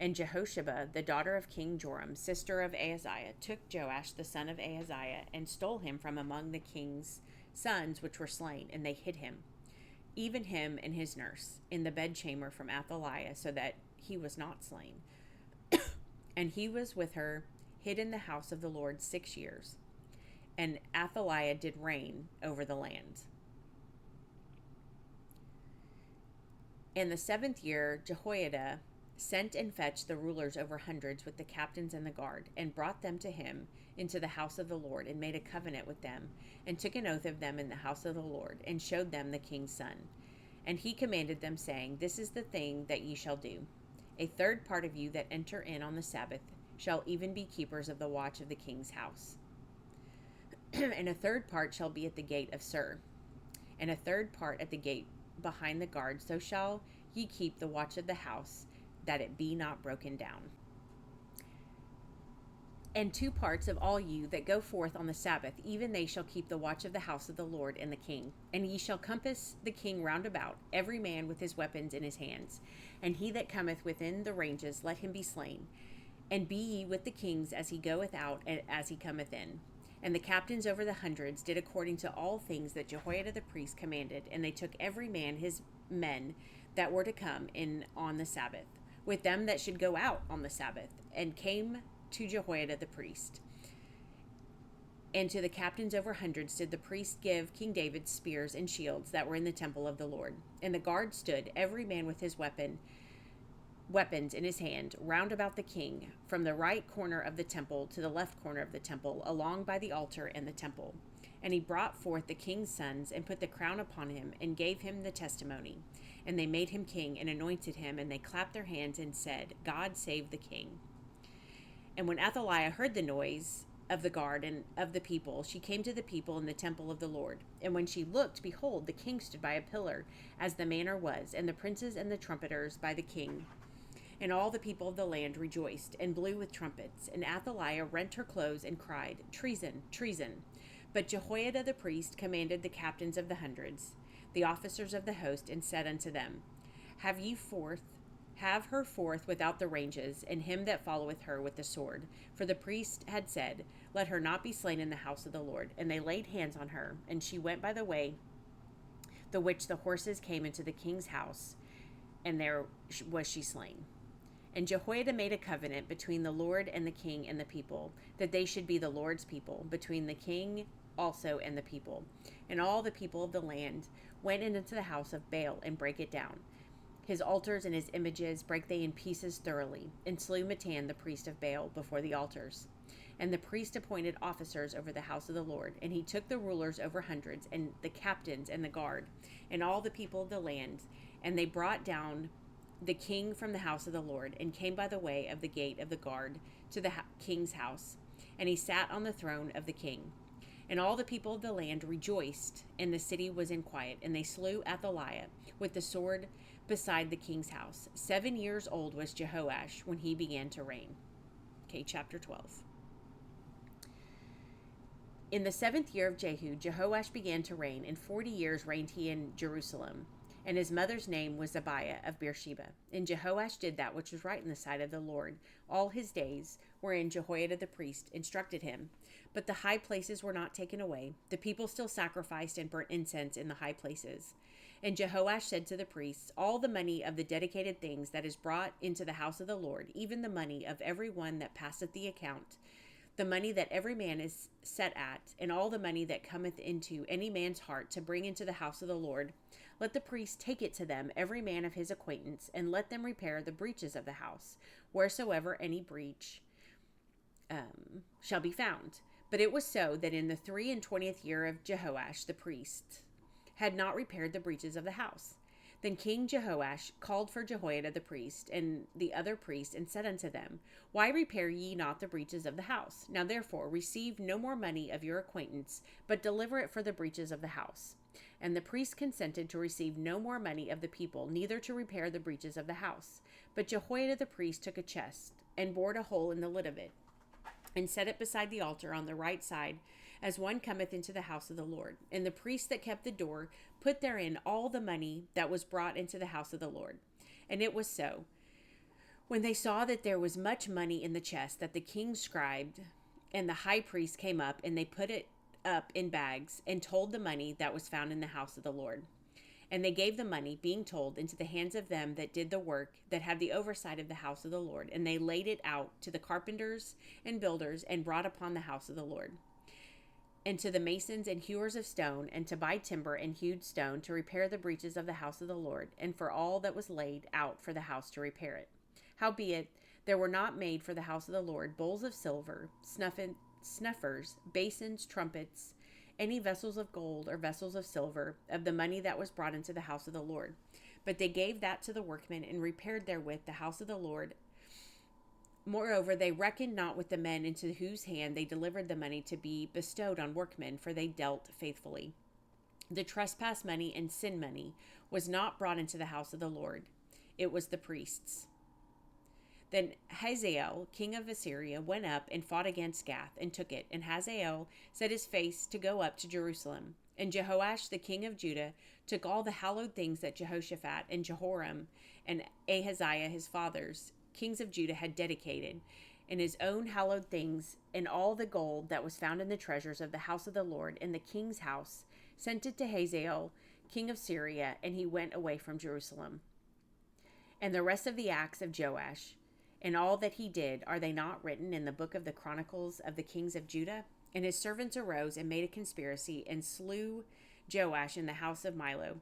And Jehosheba, the daughter of King Joram, sister of Ahaziah, took Joash the son of Ahaziah, and stole him from among the king's sons which were slain, and they hid him, even him and his nurse, in the bedchamber from Athaliah, so that he was not slain. And he was with her hid in the house of the Lord 6 years. And Athaliah did reign over the land. In the 7th year, Jehoiada sent and fetched the rulers over hundreds with the captains and the guard, and brought them to him into the house of the Lord, and made a covenant with them, and took an oath of them in the house of the Lord, and showed them the king's son. And he commanded them, saying, This is the thing that ye shall do. A 1/3 part of you that enter in on the Sabbath shall even be keepers of the watch of the king's house. And a 1/3 part shall be at the gate of Sur, and a 1/3 part at the gate behind the guard. So shall ye keep the watch of the house, that it be not broken down. And 2 parts of all you that go forth on the Sabbath, even they shall keep the watch of the house of the Lord and the king. And ye shall compass the king round about, every man with his weapons in his hands. And he that cometh within the ranges, let him be slain. And be ye with the kings as he goeth out and as he cometh in. And the captains over the hundreds did according to all things that Jehoiada the priest commanded. And they took every man his men that were to come in on the Sabbath, with them that should go out on the Sabbath, and came to Jehoiada the priest. And to the captains over hundreds did the priest give King David spears and shields that were in the temple of the Lord. And the guard stood, every man with his weapons in his hand, round about the king, from the right corner of the temple to the left corner of the temple, along by the altar and the temple. And he brought forth the king's sons, and put the crown upon him, and gave him the testimony. And they made him king, and anointed him, and they clapped their hands, and said, God save the king. And when Athaliah heard the noise of the guard and of the people, she came to the people in the temple of the Lord. And when she looked, behold, the king stood by a pillar, as the manner was, and the princes and the trumpeters by the king. And all the people of the land rejoiced, and blew with trumpets. And Athaliah rent her clothes, and cried, Treason, treason. But Jehoiada the priest commanded the captains of the hundreds, the officers of the host, and said unto them, Have her forth without the ranges, and him that followeth her with the sword. For the priest had said, Let her not be slain in the house of the Lord. And they laid hands on her, and she went by the way the which the horses came into the king's house, and there was she slain. And Jehoiada made a covenant between the Lord and the king and the people, that they should be the Lord's people, between the king also and the people. And all the people of the land went into the house of Baal and brake it down. His altars and his images brake they in pieces thoroughly, and slew Mattan the priest of Baal before the altars. And the priest appointed officers over the house of the Lord, and he took the rulers over hundreds, and the captains and the guard, and all the people of the land, and they brought down the king from the house of the Lord, and came by the way of the gate of the guard to the king's house, and he sat on the throne of the king. And all the people of the land rejoiced, and the city was in quiet, and they slew Athaliah with the sword beside the king's house. 7 years old was Jehoash when he began to reign. Okay, chapter 12. In the 7th year of Jehu, Jehoash began to reign, and 40 years reigned he in Jerusalem. And his mother's name was Abiah of Beersheba. And Jehoash did that which was right in the sight of the Lord all his days, wherein Jehoiada the priest instructed him. But the high places were not taken away. The people still sacrificed and burnt incense in the high places. And Jehoash said to the priests, All the money of the dedicated things that is brought into the house of the Lord, even the money of every one that passeth the account, the money that every man is set at, and all the money that cometh into any man's heart to bring into the house of the Lord, let the priest take it to them, every man of his acquaintance, and let them repair the breaches of the house, wheresoever any breach shall be found. But it was so that in the 23rd year of Jehoash the priest had not repaired the breaches of the house. Then King Jehoash called for Jehoiada the priest and the other priests, and said unto them, Why repair ye not the breaches of the house? Now therefore receive no more money of your acquaintance, but deliver it for the breaches of the house. And the priests consented to receive no more money of the people, neither to repair the breaches of the house. But Jehoiada the priest took a chest, and bored a hole in the lid of it, and set it beside the altar on the right side, as one cometh into the house of the Lord. And the priest that kept the door put therein all the money that was brought into the house of the Lord. And it was so, when they saw that there was much money in the chest, that the king's scribe and the high priest came up, and they put it up in bags, and told the money that was found in the house of the Lord. And they gave the money, being told, into the hands of them that did the work, that had the oversight of the house of the Lord. And they laid it out to the carpenters and builders, and brought upon the house of the Lord, and to the masons and hewers of stone, and to buy timber and hewed stone, to repair the breaches of the house of the Lord, and for all that was laid out for the house to repair it. Howbeit, there were not made for the house of the Lord bowls of silver, snuffers, basins, trumpets, any vessels of gold or vessels of silver, of the money that was brought into the house of the Lord. But they gave that to the workmen, and repaired therewith the house of the Lord. Moreover, they reckoned not with the men into whose hand they delivered the money to be bestowed on workmen, for they dealt faithfully. The trespass money and sin money was not brought into the house of the Lord. It was the priests. Then Hazael, king of Assyria, went up and fought against Gath, and took it. And Hazael set his face to go up to Jerusalem. And Jehoash, the king of Judah, took all the hallowed things that Jehoshaphat and Jehoram and Ahaziah his fathers, kings of Judah, had dedicated, and his own hallowed things, and all the gold that was found in the treasures of the house of the Lord in the king's house, sent it to Hazael, king of Syria, and he went away from Jerusalem. And the rest of the acts of Joash, and all that he did, are they not written in the book of the Chronicles of the kings of Judah? And his servants arose and made a conspiracy, and slew Joash in the house of Milo,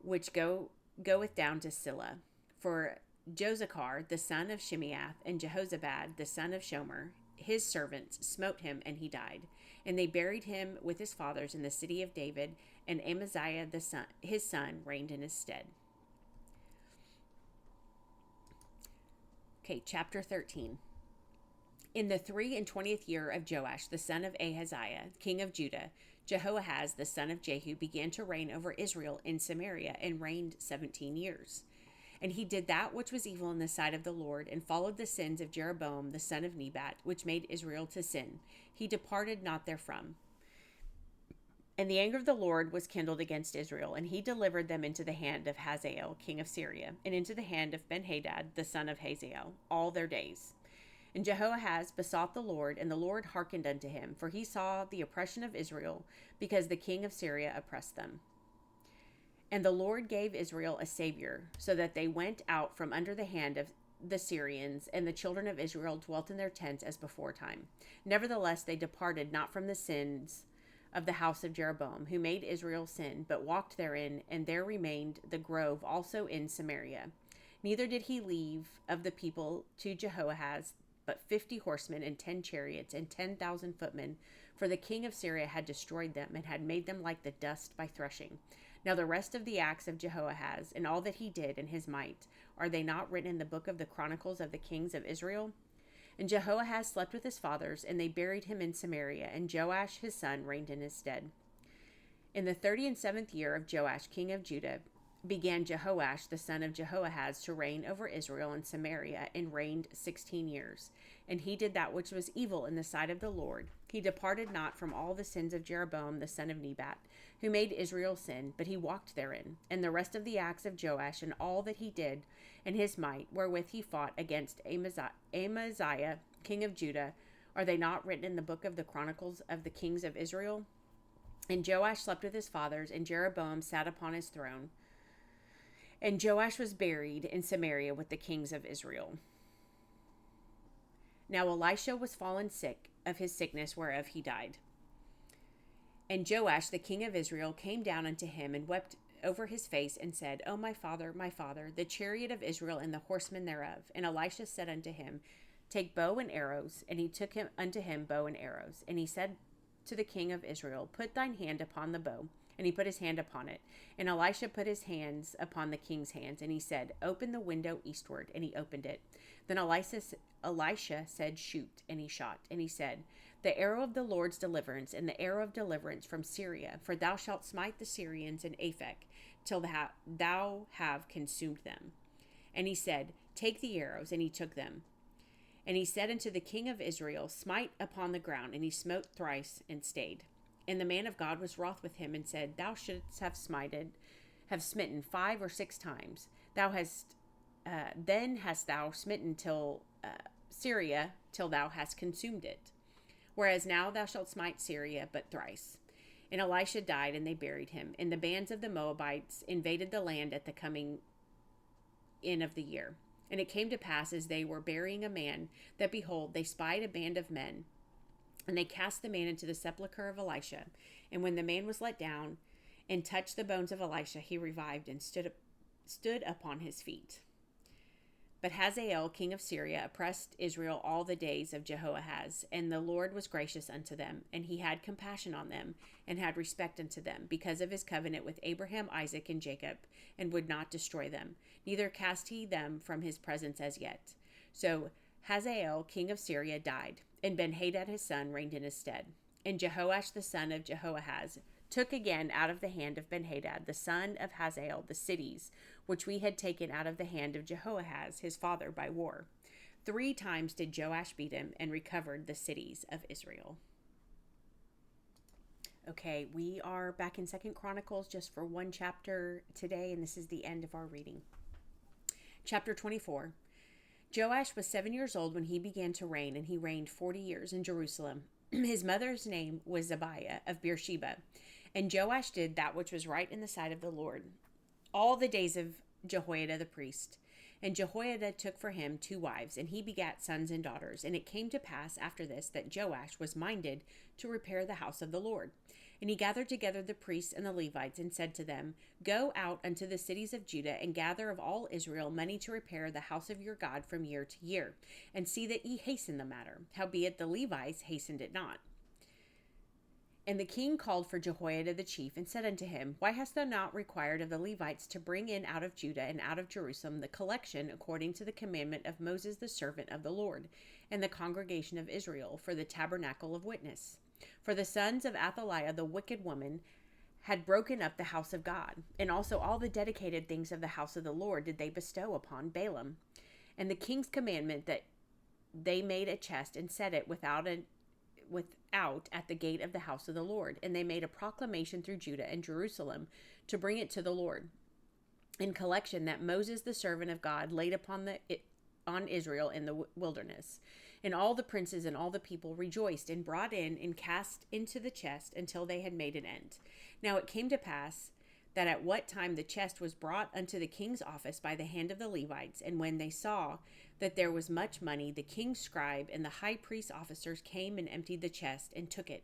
which goeth down to Silla. For Josachar, the son of Shimeath, and Jehozabad, the son of Shomer, his servants, smote him, and he died. And they buried him with his fathers in the city of David, and Amaziah, his son, reigned in his stead. Okay, chapter 13. In the 23rd year of Joash, the son of Ahaziah, king of Judah, Jehoahaz, the son of Jehu, began to reign over Israel in Samaria, and reigned 17 years. And he did that which was evil in the sight of the Lord, and followed the sins of Jeroboam the son of Nebat, which made Israel to sin. He departed not therefrom. And the anger of the Lord was kindled against Israel, and he delivered them into the hand of Hazael, king of Syria, and into the hand of Benhadad, the son of Hazael, all their days. And Jehoahaz besought the Lord, and the Lord hearkened unto him, for he saw the oppression of Israel, because the king of Syria oppressed them. And the Lord gave Israel a savior, so that they went out from under the hand of the Syrians, and the children of Israel dwelt in their tents as beforetime. Nevertheless, they departed not from the sins of the house of Jeroboam, who made Israel sin, but walked therein, and there remained the grove also in Samaria. Neither did he leave of the people to Jehoahaz but 50 horsemen and 10 chariots and 10,000 footmen, for the king of Syria had destroyed them and had made them like the dust by threshing. Now the rest of the acts of Jehoahaz and all that he did and his might, are they not written in the book of the Chronicles of the kings of Israel? And Jehoahaz slept with his fathers, and they buried him in Samaria, and Joash his son reigned in his stead. In the 37th year of Joash king of Judah began Jehoash the son of Jehoahaz to reign over Israel and Samaria, and reigned 16 years. And he did that which was evil in the sight of the Lord. He departed not from all the sins of Jeroboam the son of Nebat, who made Israel sin, but he walked therein. And the rest of the acts of Joash, and all that he did, and his might, wherewith he fought against Amaziah king of Judah, are they not written in the book of the Chronicles of the kings of Israel? And Joash slept with his fathers, and Jeroboam sat upon his throne. And Joash was buried in Samaria with the kings of Israel. Now Elisha was fallen sick of his sickness whereof he died. And Joash the king of Israel came down unto him, and wept over his face, and said, O my father, the chariot of Israel, and the horsemen thereof. And Elisha said unto him, Take bow and arrows. And he took unto him bow and arrows. And he said to the king of Israel, Put thine hand upon the bow. And he put his hand upon it. And Elisha put his hands upon the king's hands. And he said, Open the window eastward. And he opened it. Then Elisha said, Shoot. And he shot. And he said, The arrow of the Lord's deliverance, and the arrow of deliverance from Syria. For thou shalt smite the Syrians in Aphek, till thou have consumed them. And he said, Take the arrows. And he took them. And he said unto the king of Israel, Smite upon the ground. And he smote thrice, and stayed. And the man of God was wroth with him, and said, Thou shouldst have smitten 5 or 6 times. Then hast thou smitten till Syria, till thou hast consumed it. Whereas now thou shalt smite Syria but thrice. And Elisha died, and they buried him. And the bands of the Moabites invaded the land at the coming in of the year. And it came to pass, as they were burying a man, that behold, they spied a band of men. And they cast the man into the sepulchre of Elisha. And when the man was let down and touched the bones of Elisha, he revived and stood upon his feet. But Hazael, king of Syria, oppressed Israel all the days of Jehoahaz, and the Lord was gracious unto them, and he had compassion on them, and had respect unto them, because of his covenant with Abraham, Isaac, and Jacob, and would not destroy them, neither cast he them from his presence as yet. So Hazael, king of Syria, died, and Benhadad his son reigned in his stead. And Jehoash the son of Jehoahaz took again out of the hand of Benhadad, the son of Hazael, the cities which we had taken out of the hand of Jehoahaz his father by war. 3 times did Joash beat him, and recovered the cities of Israel. Okay, we are back in 2 Chronicles just for 1 chapter today, and this is the end of our reading. Chapter 24. Joash was 7 years old when he began to reign, and he reigned 40 years in Jerusalem. His mother's name was Zebiah of Beersheba. And Joash did that which was right in the sight of the Lord all the days of Jehoiada the priest. And Jehoiada took for him 2 wives, and he begat sons and daughters. And it came to pass after this that Joash was minded to repair the house of the Lord. And he gathered together the priests and the Levites, and said to them, Go out unto the cities of Judah, and gather of all Israel money to repair the house of your God from year to year, and see that ye hasten the matter. Howbeit the Levites hastened it not. And the king called for Jehoiada the chief, and said unto him, Why hast thou not required of the Levites to bring in out of Judah and out of Jerusalem the collection according to the commandment of Moses the servant of the Lord, and the congregation of Israel, for the tabernacle of witness? For the sons of Athaliah the wicked woman had broken up the house of God, and also all the dedicated things of the house of the Lord did they bestow upon Balaam. And the king's commandment that they made a chest and set it without without at the gate of the house of the Lord. And they made a proclamation through Judah and Jerusalem to bring it to the Lord, in collection that Moses, the servant of God, laid on Israel in the wilderness. And all the princes and all the people rejoiced and brought in and cast into the chest until they had made an end. Now it came to pass that at what time the chest was brought unto the king's office by the hand of the Levites, and when they saw that there was much money, the king's scribe and the high priest's officers came and emptied the chest and took it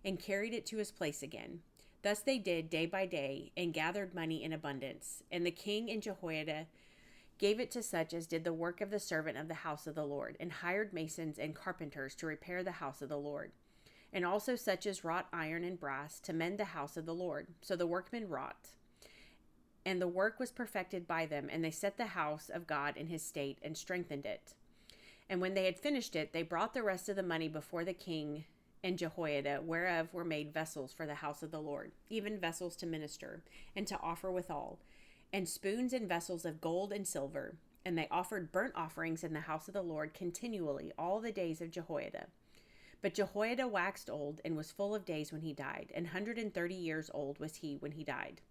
and carried it to his place again. Thus they did day by day, and gathered money in abundance. And the king and Jehoiada gave it to such as did the work of the servant of the house of the Lord, and hired masons and carpenters to repair the house of the Lord, and also such as wrought iron and brass to mend the house of the Lord. So the workmen wrought, and the work was perfected by them, and they set the house of God in his state and strengthened it. And when they had finished it, they brought the rest of the money before the king and Jehoiada, whereof were made vessels for the house of the Lord, even vessels to minister, and to offer withal, and spoons and vessels of gold and silver. And they offered burnt offerings in the house of the Lord continually all the days of Jehoiada. But Jehoiada waxed old, and was full of days when he died, 130 years old was he when he died.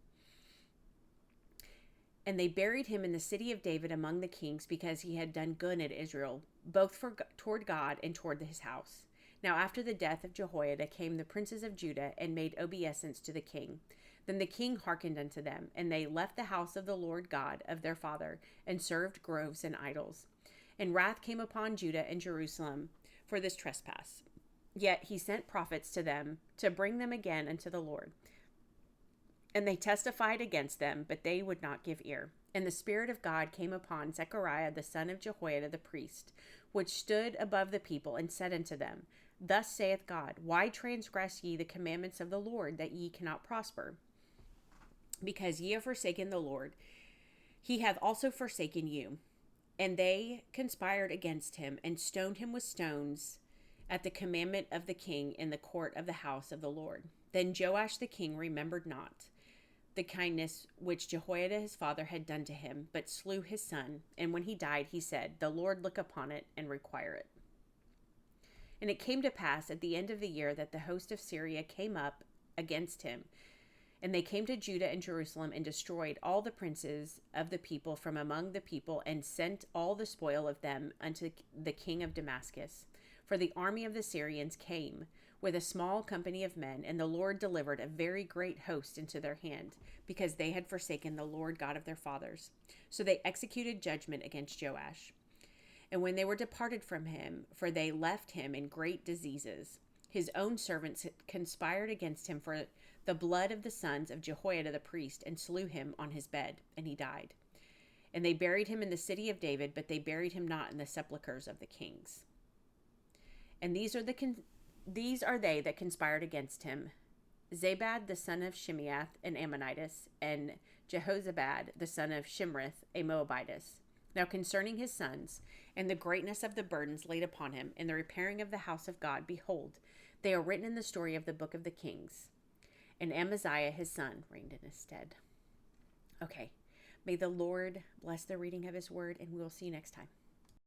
And they buried him in the city of David among the kings, because he had done good at Israel, both toward God and toward his house. Now after the death of Jehoiada came the princes of Judah, and made obeisance to the king. Then the king hearkened unto them, and they left the house of the Lord God of their father, and served groves and idols. And wrath came upon Judah and Jerusalem for this trespass. Yet he sent prophets to them, to bring them again unto the Lord. And they testified against them, but they would not give ear. And the Spirit of God came upon Zechariah the son of Jehoiada the priest, which stood above the people, and said unto them, Thus saith God, Why transgress ye the commandments of the Lord, that ye cannot prosper? Because ye have forsaken the Lord, he hath also forsaken you. And they conspired against him, and stoned him with stones at the commandment of the king in the court of the house of the Lord. Then Joash the king remembered not the kindness which Jehoiada his father had done to him, but slew his son. And when he died, he said, The Lord look upon it and require it. And it came to pass at the end of the year that the host of Syria came up against him. And they came to Judah and Jerusalem, and destroyed all the princes of the people from among the people, and sent all the spoil of them unto the king of Damascus. For the army of the Syrians came with a small company of men, and the Lord delivered a very great host into their hand, because they had forsaken the Lord God of their fathers. So they executed judgment against Joash. And when they were departed from him, for they left him in great diseases, his own servants conspired against him for the blood of the sons of Jehoiada the priest, and slew him on his bed, and he died. And they buried him in the city of David, but they buried him not in the sepulchres of the kings. And these are they that conspired against him: Zabad the son of Shimeath, an Ammonitess, and Jehozabad the son of Shimrith, a Moabitess. Now concerning his sons, and the greatness of the burdens laid upon him, in the repairing of the house of God, behold, they are written in the story of the book of the kings. And Amaziah his son reigned in his stead. Okay, may the Lord bless the reading of his word, and we will see you next time.